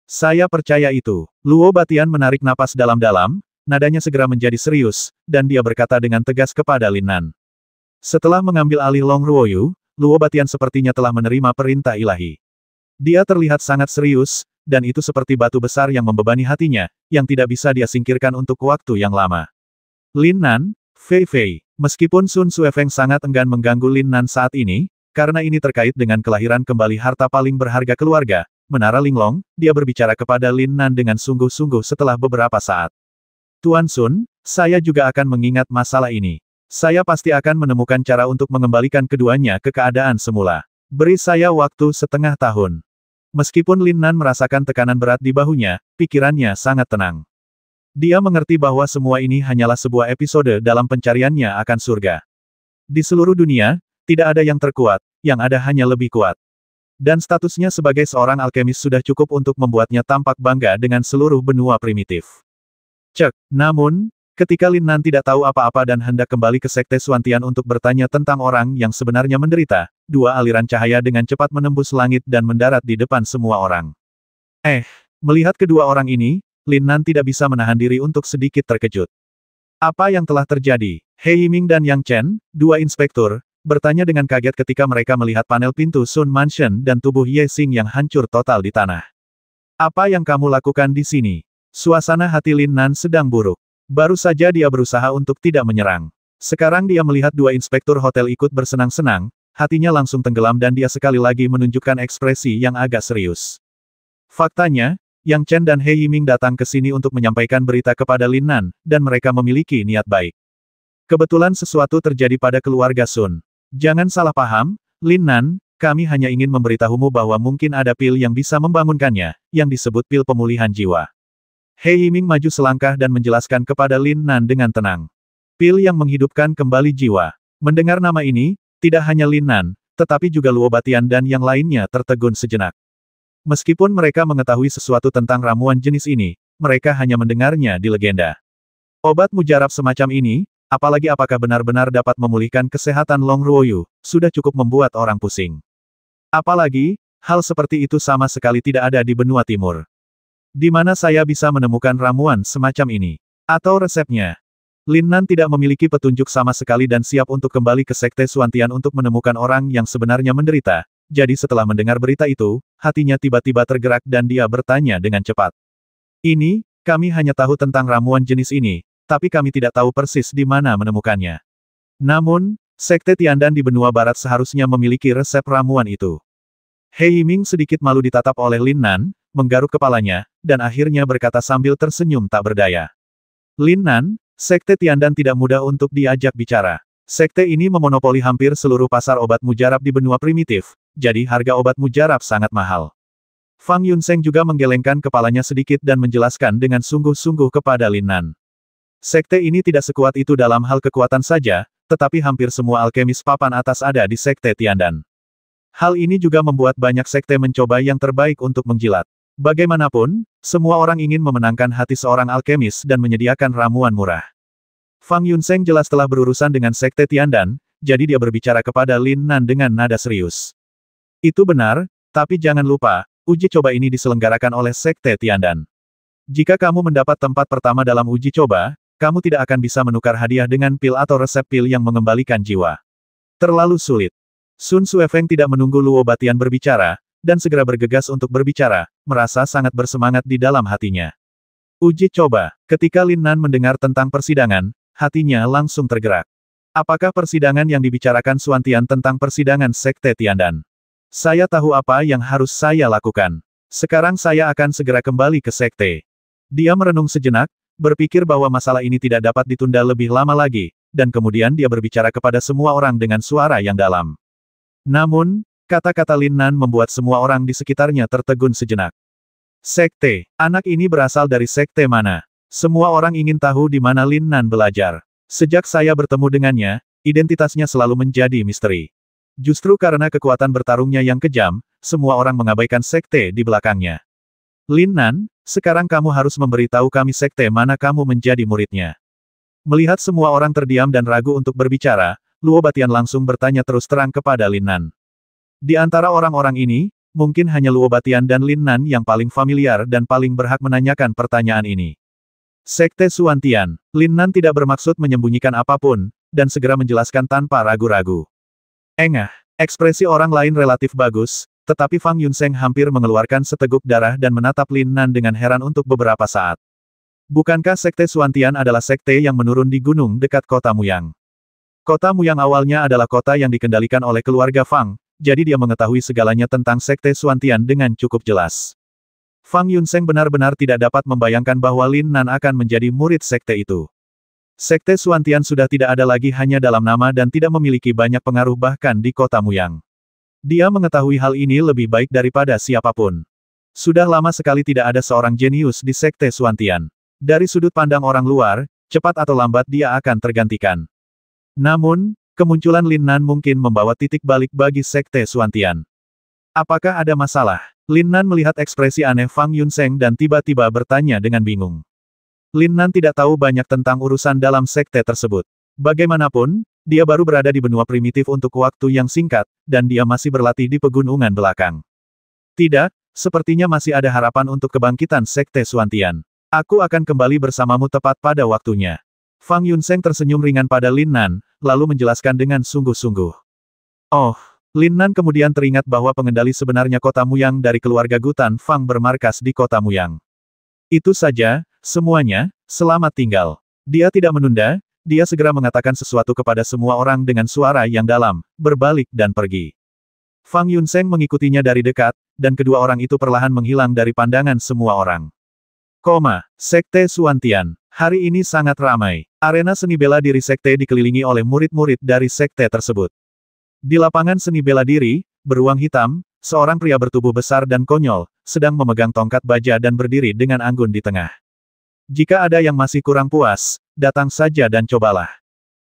Saya percaya itu. Luo Batian menarik napas dalam-dalam, nadanya segera menjadi serius, dan dia berkata dengan tegas kepada Lin Nan. Setelah mengambil alih Long Ruoyu, Luo Batian sepertinya telah menerima perintah ilahi. Dia terlihat sangat serius, dan itu seperti batu besar yang membebani hatinya, yang tidak bisa dia singkirkan untuk waktu yang lama. Lin Nan, Fei Fei, meskipun Sun Xuefeng sangat enggan mengganggu Lin Nan saat ini, karena ini terkait dengan kelahiran kembali harta paling berharga keluarga, Menara Linglong, dia berbicara kepada Lin Nan dengan sungguh-sungguh setelah beberapa saat. Tuan Sun, saya juga akan mengingat masalah ini. Saya pasti akan menemukan cara untuk mengembalikan keduanya ke keadaan semula. Beri saya waktu setengah tahun. Meskipun Lin Nan merasakan tekanan berat di bahunya, pikirannya sangat tenang. Dia mengerti bahwa semua ini hanyalah sebuah episode dalam pencariannya akan surga. Di seluruh dunia, tidak ada yang terkuat, yang ada hanya lebih kuat. Dan statusnya sebagai seorang alkemis sudah cukup untuk membuatnya tampak bangga dengan seluruh benua primitif. Namun, ketika Lin Nan tidak tahu apa-apa dan hendak kembali ke Sekte Xuantian untuk bertanya tentang orang yang sebenarnya menderita, dua aliran cahaya dengan cepat menembus langit dan mendarat di depan semua orang. Melihat kedua orang ini, Lin Nan tidak bisa menahan diri untuk sedikit terkejut. Apa yang telah terjadi? He Yiming dan Yang Chen, dua inspektur, bertanya dengan kaget ketika mereka melihat panel pintu Sun Mansion dan tubuh Ye Xing yang hancur total di tanah. Apa yang kamu lakukan di sini? Suasana hati Lin Nan sedang buruk. Baru saja dia berusaha untuk tidak menyerang. Sekarang dia melihat dua inspektur hotel ikut bersenang-senang, hatinya langsung tenggelam dan dia sekali lagi menunjukkan ekspresi yang agak serius. Faktanya, Yang Chen dan He Yiming datang ke sini untuk menyampaikan berita kepada Lin Nan, dan mereka memiliki niat baik. Kebetulan sesuatu terjadi pada keluarga Sun. Jangan salah paham, Lin Nan, kami hanya ingin memberitahumu bahwa mungkin ada pil yang bisa membangunkannya, yang disebut pil pemulihan jiwa. He Yiming maju selangkah dan menjelaskan kepada Lin Nan dengan tenang. Pil yang menghidupkan kembali jiwa. Mendengar nama ini, tidak hanya Lin Nan, tetapi juga Luo Batian dan yang lainnya tertegun sejenak. Meskipun mereka mengetahui sesuatu tentang ramuan jenis ini, mereka hanya mendengarnya di legenda. Obat mujarab semacam ini, apalagi apakah benar-benar dapat memulihkan kesehatan Long Ruoyu, sudah cukup membuat orang pusing. Apalagi, hal seperti itu sama sekali tidak ada di benua timur. Di mana saya bisa menemukan ramuan semacam ini? Atau resepnya? Lin Nan tidak memiliki petunjuk sama sekali dan siap untuk kembali ke Sekte Xuantian untuk menemukan orang yang sebenarnya menderita. Jadi setelah mendengar berita itu, hatinya tiba-tiba tergerak dan dia bertanya dengan cepat. Kami hanya tahu tentang ramuan jenis ini, tapi kami tidak tahu persis di mana menemukannya. Namun, Sekte Tiandan di benua barat seharusnya memiliki resep ramuan itu. He Yiming sedikit malu ditatap oleh Lin Nan, menggaruk kepalanya, dan akhirnya berkata sambil tersenyum tak berdaya. Lin Nan, Sekte Tiandan tidak mudah untuk diajak bicara. Sekte ini memonopoli hampir seluruh pasar obat mujarab di benua primitif, jadi harga obat mujarab sangat mahal. Fang Yunseng juga menggelengkan kepalanya sedikit dan menjelaskan dengan sungguh-sungguh kepada Lin Nan. Sekte ini tidak sekuat itu dalam hal kekuatan saja, tetapi hampir semua alkemis papan atas ada di Sekte Tiandan. Hal ini juga membuat banyak sekte mencoba yang terbaik untuk menjilat. Bagaimanapun, semua orang ingin memenangkan hati seorang alkemis dan menyediakan ramuan murah. Fang Yunseng jelas telah berurusan dengan Sekte Tiandan, jadi dia berbicara kepada Lin Nan dengan nada serius. Itu benar, tapi jangan lupa, uji coba ini diselenggarakan oleh Sekte Tiandan. Jika kamu mendapat tempat pertama dalam uji coba, kamu tidak akan bisa menukar hadiah dengan pil atau resep pil yang mengembalikan jiwa. Terlalu sulit. Sun Suefeng tidak menunggu Luo Batian berbicara, dan segera bergegas untuk berbicara, merasa sangat bersemangat di dalam hatinya. Uji coba. Ketika Lin Nan mendengar tentang persidangan, hatinya langsung tergerak. Apakah persidangan yang dibicarakan Suantian tentang persidangan Sekte Tiandan? Saya tahu apa yang harus saya lakukan. Sekarang saya akan segera kembali ke Sekte. Dia merenung sejenak, berpikir bahwa masalah ini tidak dapat ditunda lebih lama lagi, dan kemudian dia berbicara kepada semua orang dengan suara yang dalam. Namun, kata-kata Lin Nan membuat semua orang di sekitarnya tertegun sejenak. Sekte, anak ini berasal dari sekte mana? Semua orang ingin tahu di mana Lin Nan belajar. Sejak saya bertemu dengannya, identitasnya selalu menjadi misteri. Justru karena kekuatan bertarungnya yang kejam, semua orang mengabaikan sekte di belakangnya. Lin Nan, sekarang kamu harus memberitahu kami sekte mana kamu menjadi muridnya. Melihat semua orang terdiam dan ragu untuk berbicara, Luo Batian langsung bertanya terus terang kepada Lin Nan. Di antara orang-orang ini, mungkin hanya Luo Batian dan Lin Nan yang paling familiar dan paling berhak menanyakan pertanyaan ini. Sekte Suantian, Lin Nan tidak bermaksud menyembunyikan apapun, dan segera menjelaskan tanpa ragu-ragu. Engah, ekspresi orang lain relatif bagus, tetapi Fang Yunseng hampir mengeluarkan seteguk darah dan menatap Lin Nan dengan heran untuk beberapa saat. Bukankah Sekte Suantian adalah sekte yang menurun di gunung dekat kota Muyang? Kota Muyang awalnya adalah kota yang dikendalikan oleh keluarga Fang, jadi dia mengetahui segalanya tentang Sekte Suantian dengan cukup jelas. Fang Yunseng benar-benar tidak dapat membayangkan bahwa Lin Nan akan menjadi murid sekte itu. Sekte Suantian sudah tidak ada lagi hanya dalam nama dan tidak memiliki banyak pengaruh bahkan di kota Muyang. Dia mengetahui hal ini lebih baik daripada siapapun. Sudah lama sekali tidak ada seorang jenius di Sekte Suantian. Dari sudut pandang orang luar, cepat atau lambat dia akan tergantikan. Namun, kemunculan Lin Nan mungkin membawa titik balik bagi Sekte Suantian. Apakah ada masalah? Lin Nan melihat ekspresi aneh Fang Yunseng dan tiba-tiba bertanya dengan bingung. Lin Nan tidak tahu banyak tentang urusan dalam sekte tersebut. Bagaimanapun, dia baru berada di benua primitif untuk waktu yang singkat, dan dia masih berlatih di pegunungan belakang. Tidak, sepertinya masih ada harapan untuk kebangkitan Sekte Suantian. Aku akan kembali bersamamu tepat pada waktunya. Fang Yunseng tersenyum ringan pada Lin Nan, lalu menjelaskan dengan sungguh-sungguh. Oh, Lin Nan kemudian teringat bahwa pengendali sebenarnya kota Muyang dari keluarga Gutan Fang bermarkas di kota Muyang. Itu saja, semuanya, selamat tinggal. Dia tidak menunda, dia segera mengatakan sesuatu kepada semua orang dengan suara yang dalam, berbalik dan pergi. Fang Yunseng mengikutinya dari dekat, dan kedua orang itu perlahan menghilang dari pandangan semua orang. Sekte Suantian. Hari ini sangat ramai. Arena seni bela diri sekte dikelilingi oleh murid-murid dari sekte tersebut. Di lapangan seni bela diri, beruang hitam, seorang pria bertubuh besar dan konyol, sedang memegang tongkat baja dan berdiri dengan anggun di tengah. Jika ada yang masih kurang puas, datang saja dan cobalah.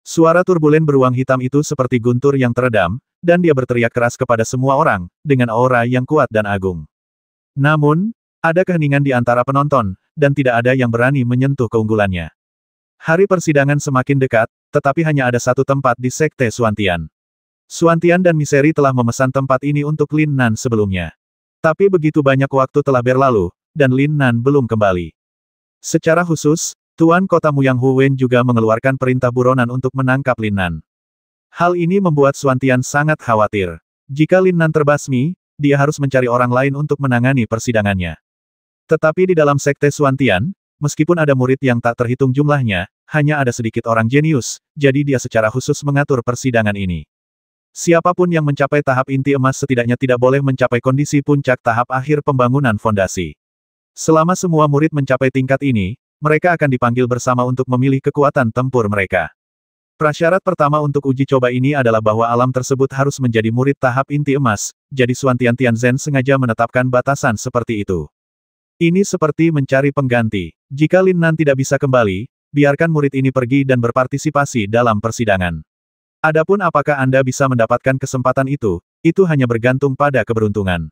Suara turbulen beruang hitam itu seperti guntur yang teredam, dan dia berteriak keras kepada semua orang, dengan aura yang kuat dan agung. Namun, ada keheningan di antara penonton, dan tidak ada yang berani menyentuh keunggulannya. Hari persidangan semakin dekat, tetapi hanya ada satu tempat di Sekte Suantian. Suantian dan Miseri telah memesan tempat ini untuk Lin Nan sebelumnya. Tapi begitu banyak waktu telah berlalu, dan Lin Nan belum kembali. Secara khusus, Tuan Kota Muyang Hu Wen juga mengeluarkan perintah buronan untuk menangkap Lin Nan. Hal ini membuat Suantian sangat khawatir. Jika Lin Nan terbasmi, dia harus mencari orang lain untuk menangani persidangannya. Tetapi di dalam Sekte Suantian, meskipun ada murid yang tak terhitung jumlahnya, hanya ada sedikit orang jenius, jadi dia secara khusus mengatur persidangan ini. Siapapun yang mencapai tahap inti emas setidaknya tidak boleh mencapai kondisi puncak tahap akhir pembangunan fondasi. Selama semua murid mencapai tingkat ini, mereka akan dipanggil bersama untuk memilih kekuatan tempur mereka. Prasyarat pertama untuk uji coba ini adalah bahwa alam tersebut harus menjadi murid tahap inti emas, jadi Suantian Tianzhen sengaja menetapkan batasan seperti itu. Ini seperti mencari pengganti. Jika Lin Nan tidak bisa kembali, biarkan murid ini pergi dan berpartisipasi dalam persidangan. Adapun apakah Anda bisa mendapatkan kesempatan itu hanya bergantung pada keberuntungan.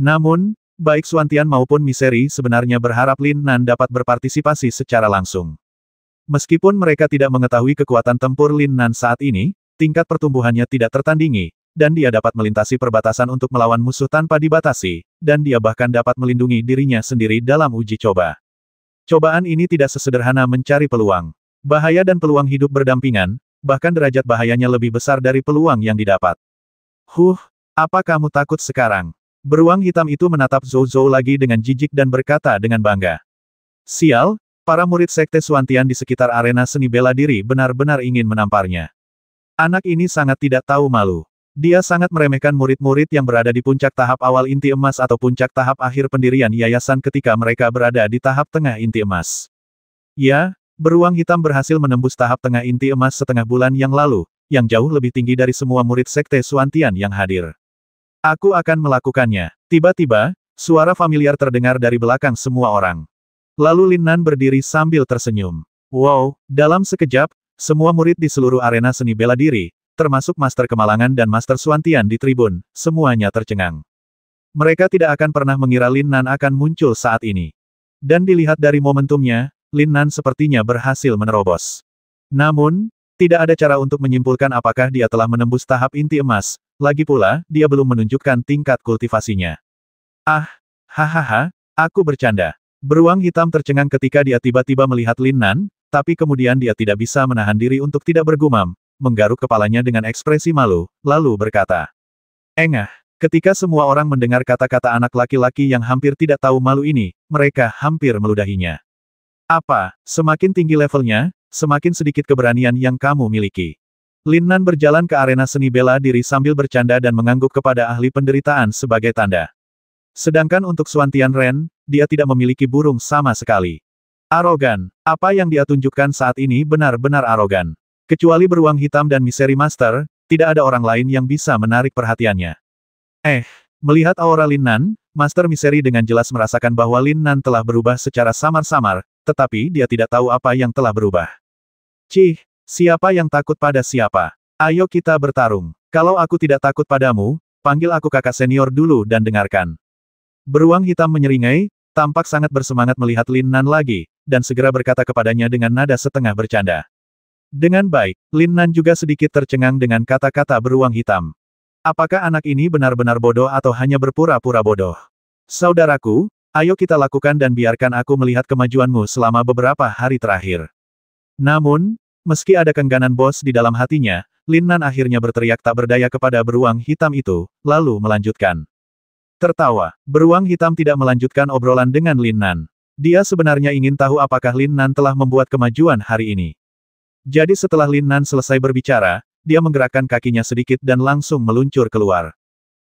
Namun, baik Xuantian maupun Miseri sebenarnya berharap Lin Nan dapat berpartisipasi secara langsung. Meskipun mereka tidak mengetahui kekuatan tempur Lin Nan saat ini, tingkat pertumbuhannya tidak tertandingi, dan dia dapat melintasi perbatasan untuk melawan musuh tanpa dibatasi, dan dia bahkan dapat melindungi dirinya sendiri dalam uji coba. Cobaan ini tidak sesederhana mencari peluang. Bahaya dan peluang hidup berdampingan, bahkan derajat bahayanya lebih besar dari peluang yang didapat. Apa kamu takut sekarang? Beruang hitam itu menatap Zhou Zhou lagi dengan jijik dan berkata dengan bangga. Sial, para murid Sekte Xuantian di sekitar arena seni bela diri benar-benar ingin menamparnya. Anak ini sangat tidak tahu malu. Dia sangat meremehkan murid-murid yang berada di puncak tahap awal inti emas atau puncak tahap akhir pendirian yayasan ketika mereka berada di tahap tengah inti emas. Ya, beruang hitam berhasil menembus tahap tengah inti emas setengah bulan yang lalu, yang jauh lebih tinggi dari semua murid Sekte Xuantian yang hadir. Aku akan melakukannya. Tiba-tiba, suara familiar terdengar dari belakang semua orang. Lalu Lin Nan berdiri sambil tersenyum. Wow, dalam sekejap, semua murid di seluruh arena seni bela diri, termasuk Master Kemalangan dan Master Xuantian di tribun, semuanya tercengang. Mereka tidak akan pernah mengira Lin Nan akan muncul saat ini. Dan dilihat dari momentumnya, Lin Nan sepertinya berhasil menerobos. Namun, tidak ada cara untuk menyimpulkan apakah dia telah menembus tahap inti emas. Lagi pula, dia belum menunjukkan tingkat kultivasinya. Hahaha, aku bercanda. Beruang hitam tercengang ketika dia tiba-tiba melihat Lin Nan, tapi kemudian dia tidak bisa menahan diri untuk tidak bergumam, menggaruk kepalanya dengan ekspresi malu, lalu berkata. Ketika semua orang mendengar kata-kata anak laki-laki yang hampir tidak tahu malu ini, mereka hampir meludahinya. Semakin tinggi levelnya, semakin sedikit keberanian yang kamu miliki. Lin Nan berjalan ke arena seni bela diri sambil bercanda dan mengangguk kepada ahli penderitaan sebagai tanda. Sedangkan untuk Xuantian Ren, dia tidak memiliki burung sama sekali. Arogan. Apa yang dia tunjukkan saat ini benar-benar arogan. Kecuali beruang hitam dan Miseri Master, tidak ada orang lain yang bisa menarik perhatiannya. Melihat aura Lin Nan, Master Miseri dengan jelas merasakan bahwa Lin Nan telah berubah secara samar-samar, tetapi dia tidak tahu apa yang telah berubah. Siapa yang takut pada siapa? Ayo kita bertarung. Kalau aku tidak takut padamu, panggil aku kakak senior dulu dan dengarkan. Beruang hitam menyeringai, tampak sangat bersemangat melihat Lin Nan lagi, dan segera berkata kepadanya dengan nada setengah bercanda. Dengan baik, Lin Nan juga sedikit tercengang dengan kata-kata beruang hitam. Apakah anak ini benar-benar bodoh atau hanya berpura-pura bodoh? Saudaraku, ayo kita lakukan dan biarkan aku melihat kemajuanmu selama beberapa hari terakhir. Namun, meski ada kengganan bos di dalam hatinya, Lin Nan akhirnya berteriak tak berdaya kepada beruang hitam itu, lalu melanjutkan. Tertawa, beruang hitam tidak melanjutkan obrolan dengan Lin Nan. Dia sebenarnya ingin tahu apakah Lin Nan telah membuat kemajuan hari ini. Jadi setelah Lin Nan selesai berbicara, dia menggerakkan kakinya sedikit dan langsung meluncur keluar.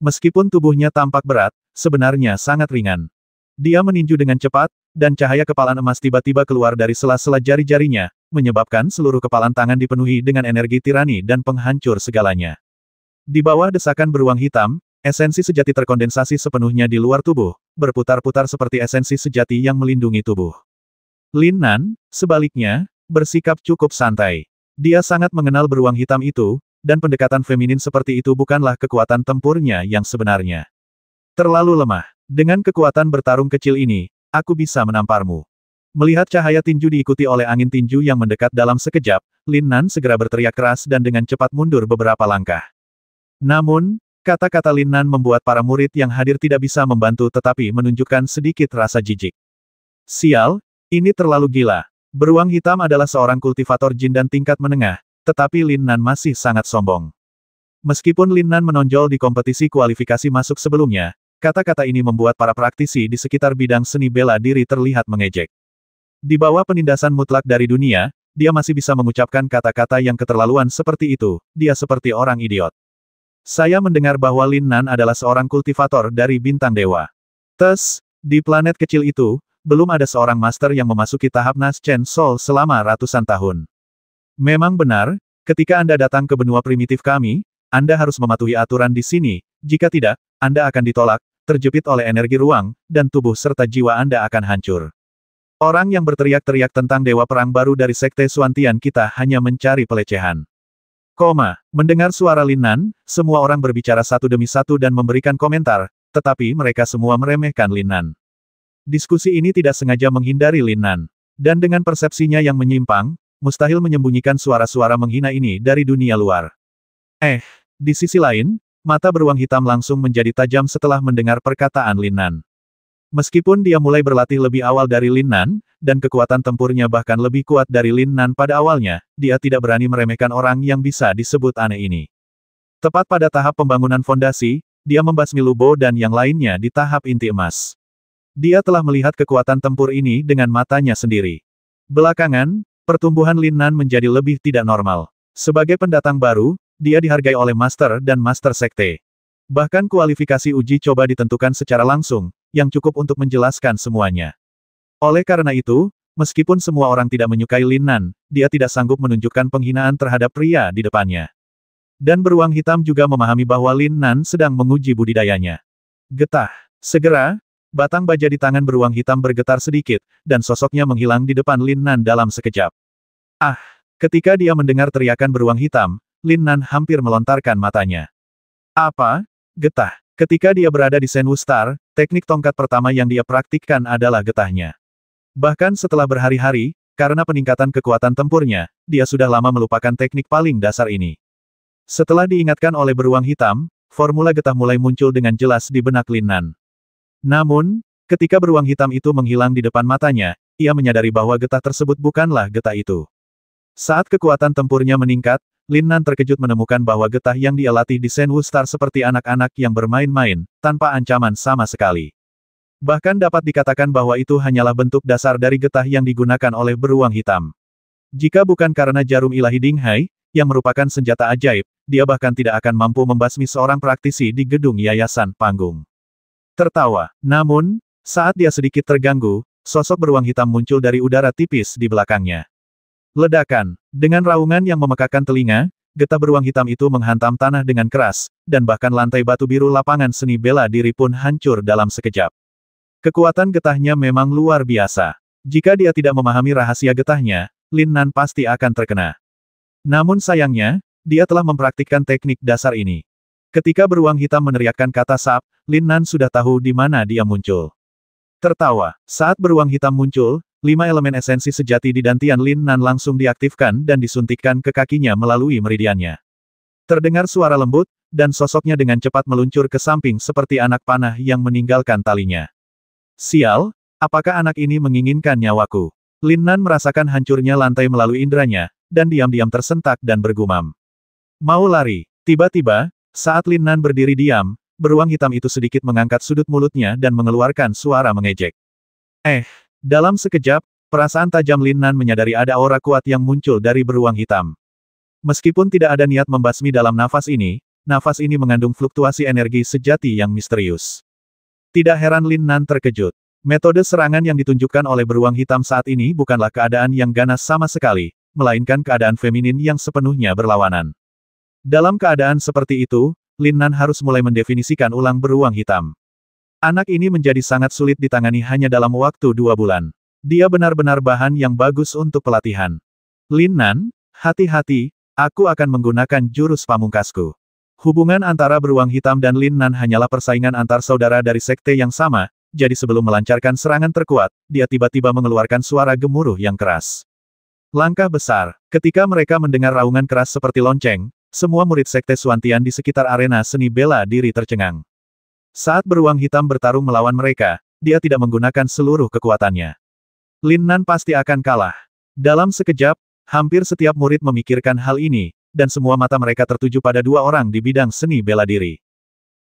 Meskipun tubuhnya tampak berat, sebenarnya sangat ringan. Dia meninju dengan cepat, dan cahaya kepalan emas tiba-tiba keluar dari sela-sela jari-jarinya, menyebabkan seluruh kepalan tangan dipenuhi dengan energi tirani dan penghancur segalanya. Di bawah desakan beruang hitam, esensi sejati terkondensasi sepenuhnya di luar tubuh, berputar-putar seperti esensi sejati yang melindungi tubuh. Lin Nan, sebaliknya, bersikap cukup santai. Dia sangat mengenal beruang hitam itu, dan pendekatan feminin seperti itu bukanlah kekuatan tempurnya yang sebenarnya. Terlalu lemah. Dengan kekuatan bertarung kecil ini, aku bisa menamparmu. Melihat cahaya tinju diikuti oleh angin tinju yang mendekat dalam sekejap, Lin Nan segera berteriak keras dan dengan cepat mundur beberapa langkah. Namun, kata-kata Lin Nan membuat para murid yang hadir tidak bisa membantu tetapi menunjukkan sedikit rasa jijik. Sial, ini terlalu gila. Beruang hitam adalah seorang kultivator jin dan tingkat menengah, tetapi Lin Nan masih sangat sombong. Meskipun Lin Nan menonjol di kompetisi kualifikasi masuk sebelumnya, kata-kata ini membuat para praktisi di sekitar bidang seni bela diri terlihat mengejek. Di bawah penindasan mutlak dari dunia, dia masih bisa mengucapkan kata-kata yang keterlaluan seperti itu, dia seperti orang idiot. Saya mendengar bahwa Lin Nan adalah seorang kultivator dari bintang dewa. Di planet kecil itu, belum ada seorang master yang memasuki tahap Naschen Soul selama ratusan tahun. Memang benar, ketika Anda datang ke benua primitif kami, Anda harus mematuhi aturan di sini, jika tidak, Anda akan ditolak, terjepit oleh energi ruang, dan tubuh serta jiwa Anda akan hancur. Orang yang berteriak-teriak tentang dewa perang baru dari Sekte Xuantian kita hanya mencari pelecehan. Mendengar suara Lin Nan, semua orang berbicara satu demi satu dan memberikan komentar, tetapi mereka semua meremehkan Lin Nan. Diskusi ini tidak sengaja menghindari Lin Nan. Dan dengan persepsinya yang menyimpang, mustahil menyembunyikan suara-suara menghina ini dari dunia luar. Di sisi lain, mata beruang hitam langsung menjadi tajam setelah mendengar perkataan Lin Nan. Meskipun dia mulai berlatih lebih awal dari Lin Nan, dan kekuatan tempurnya bahkan lebih kuat dari Lin Nan pada awalnya, dia tidak berani meremehkan orang yang bisa disebut aneh ini. Tepat pada tahap pembangunan fondasi, dia membasmi Lubo dan yang lainnya di tahap inti emas. Dia telah melihat kekuatan tempur ini dengan matanya sendiri. Belakangan, pertumbuhan Lin Nan menjadi lebih tidak normal. Sebagai pendatang baru, dia dihargai oleh Master dan Master Sekte. Bahkan kualifikasi uji coba ditentukan secara langsung, yang cukup untuk menjelaskan semuanya. Oleh karena itu, meskipun semua orang tidak menyukai Lin Nan, dia tidak sanggup menunjukkan penghinaan terhadap pria di depannya. Dan beruang hitam juga memahami bahwa Lin Nan sedang menguji budidayanya. Getah. Segera, batang baja di tangan beruang hitam bergetar sedikit, dan sosoknya menghilang di depan Lin Nan dalam sekejap. Ketika dia mendengar teriakan beruang hitam, Lin Nan hampir melontarkan matanya. Apa? Getah. Ketika dia berada di Senwu Star, teknik tongkat pertama yang dia praktikkan adalah getahnya. Bahkan setelah berhari-hari, karena peningkatan kekuatan tempurnya, dia sudah lama melupakan teknik paling dasar ini. Setelah diingatkan oleh beruang hitam, formula getah mulai muncul dengan jelas di benak Lin Nan. Namun, ketika beruang hitam itu menghilang di depan matanya, ia menyadari bahwa getah tersebut bukanlah getah itu. Saat kekuatan tempurnya meningkat, Lin Nan terkejut menemukan bahwa getah yang dia latih di Senwu Star seperti anak-anak yang bermain-main, tanpa ancaman sama sekali. Bahkan dapat dikatakan bahwa itu hanyalah bentuk dasar dari getah yang digunakan oleh beruang hitam. Jika bukan karena jarum ilahi Dinghai, yang merupakan senjata ajaib, dia bahkan tidak akan mampu membasmi seorang praktisi di gedung yayasan panggung. Tertawa. Namun, saat dia sedikit terganggu, sosok beruang hitam muncul dari udara tipis di belakangnya. Ledakan. Dengan raungan yang memekakan telinga, getah beruang hitam itu menghantam tanah dengan keras, dan bahkan lantai batu biru lapangan seni bela diri pun hancur dalam sekejap. Kekuatan getahnya memang luar biasa. Jika dia tidak memahami rahasia getahnya, Lin Nan pasti akan terkena. Namun sayangnya, dia telah mempraktikkan teknik dasar ini. Ketika beruang hitam meneriakkan kata sap, Lin Nan sudah tahu di mana dia muncul. Tertawa. Saat beruang hitam muncul, 5 elemen esensi sejati di dantian Lin Nan langsung diaktifkan dan disuntikkan ke kakinya melalui meridiannya. Terdengar suara lembut, dan sosoknya dengan cepat meluncur ke samping seperti anak panah yang meninggalkan talinya. Sial, apakah anak ini menginginkan nyawaku? Lin Nan merasakan hancurnya lantai melalui inderanya, dan diam-diam tersentak dan bergumam. Mau lari. Tiba-tiba, saat Lin Nan berdiri diam, beruang hitam itu sedikit mengangkat sudut mulutnya dan mengeluarkan suara mengejek. Dalam sekejap, perasaan tajam Lin Nan menyadari ada aura kuat yang muncul dari beruang hitam. Meskipun tidak ada niat membasmi dalam nafas ini mengandung fluktuasi energi sejati yang misterius. Tidak heran Lin Nan terkejut. Metode serangan yang ditunjukkan oleh beruang hitam saat ini bukanlah keadaan yang ganas sama sekali, melainkan keadaan feminin yang sepenuhnya berlawanan. Dalam keadaan seperti itu, Lin Nan harus mulai mendefinisikan ulang beruang hitam. Anak ini menjadi sangat sulit ditangani hanya dalam waktu 2 bulan. Dia benar-benar bahan yang bagus untuk pelatihan. Lin Nan, hati-hati, aku akan menggunakan jurus pamungkasku. Hubungan antara beruang hitam dan Lin Nan hanyalah persaingan antar saudara dari sekte yang sama, jadi sebelum melancarkan serangan terkuat, dia tiba-tiba mengeluarkan suara gemuruh yang keras. Langkah besar. Ketika mereka mendengar raungan keras seperti lonceng, semua murid sekte Suantian di sekitar arena seni bela diri tercengang. Saat beruang hitam bertarung melawan mereka, dia tidak menggunakan seluruh kekuatannya. Lin Nan pasti akan kalah. Dalam sekejap, hampir setiap murid memikirkan hal ini, dan semua mata mereka tertuju pada 2 orang di bidang seni bela diri.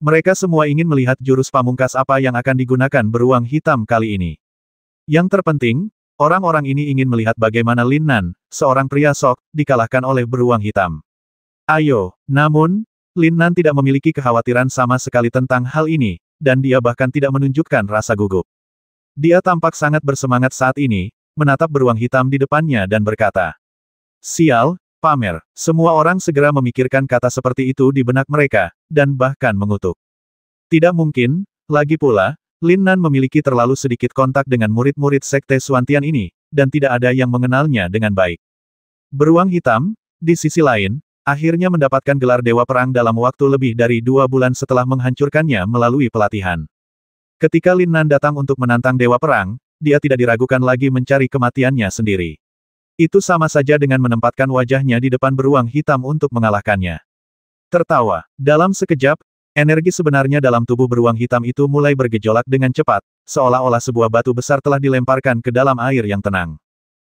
Mereka semua ingin melihat jurus pamungkas apa yang akan digunakan beruang hitam kali ini. Yang terpenting, orang-orang ini ingin melihat bagaimana Lin Nan, seorang pria sok, dikalahkan oleh beruang hitam. Ayo, namun, Lin Nan tidak memiliki kekhawatiran sama sekali tentang hal ini, dan dia bahkan tidak menunjukkan rasa gugup. Dia tampak sangat bersemangat saat ini, menatap beruang hitam di depannya dan berkata, "Sial, pamer." Semua orang segera memikirkan kata seperti itu di benak mereka, dan bahkan mengutuk. Tidak mungkin, lagi pula, Lin Nan memiliki terlalu sedikit kontak dengan murid-murid sekte Suantian ini, dan tidak ada yang mengenalnya dengan baik. Beruang hitam, di sisi lain, Akhirnya mendapatkan gelar Dewa Perang dalam waktu lebih dari 2 bulan setelah menghancurkannya melalui pelatihan. Ketika Lin Nan datang untuk menantang Dewa Perang, dia tidak diragukan lagi mencari kematiannya sendiri. Itu sama saja dengan menempatkan wajahnya di depan beruang hitam untuk mengalahkannya. Tertawa. Dalam sekejap, energi sebenarnya dalam tubuh beruang hitam itu mulai bergejolak dengan cepat, seolah-olah sebuah batu besar telah dilemparkan ke dalam air yang tenang.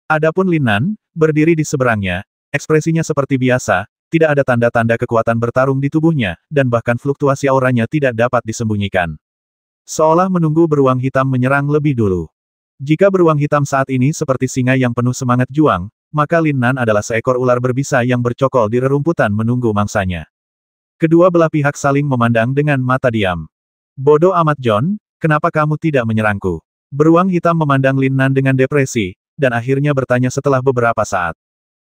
Adapun Lin Nan, berdiri di seberangnya, ekspresinya seperti biasa, tidak ada tanda-tanda kekuatan bertarung di tubuhnya, dan bahkan fluktuasi auranya tidak dapat disembunyikan. Seolah menunggu beruang hitam menyerang lebih dulu. Jika beruang hitam saat ini seperti singa yang penuh semangat juang, maka Lin Nan adalah seekor ular berbisa yang bercokol di rerumputan menunggu mangsanya. Kedua belah pihak saling memandang dengan mata diam. Bodoh amat John, kenapa kamu tidak menyerangku? Beruang hitam memandang Lin Nan dengan depresi, dan akhirnya bertanya setelah beberapa saat.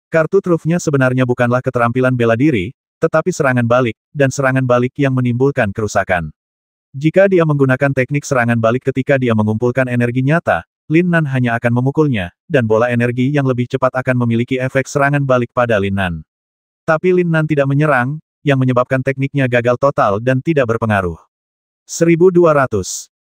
Kartu trufnya sebenarnya bukanlah keterampilan bela diri, tetapi serangan balik, dan serangan balik yang menimbulkan kerusakan. Jika dia menggunakan teknik serangan balik ketika dia mengumpulkan energi nyata, Lin Nan hanya akan memukulnya, dan bola energi yang lebih cepat akan memiliki efek serangan balik pada Lin Nan. Tapi Lin Nan tidak menyerang, yang menyebabkan tekniknya gagal total dan tidak berpengaruh. 1200.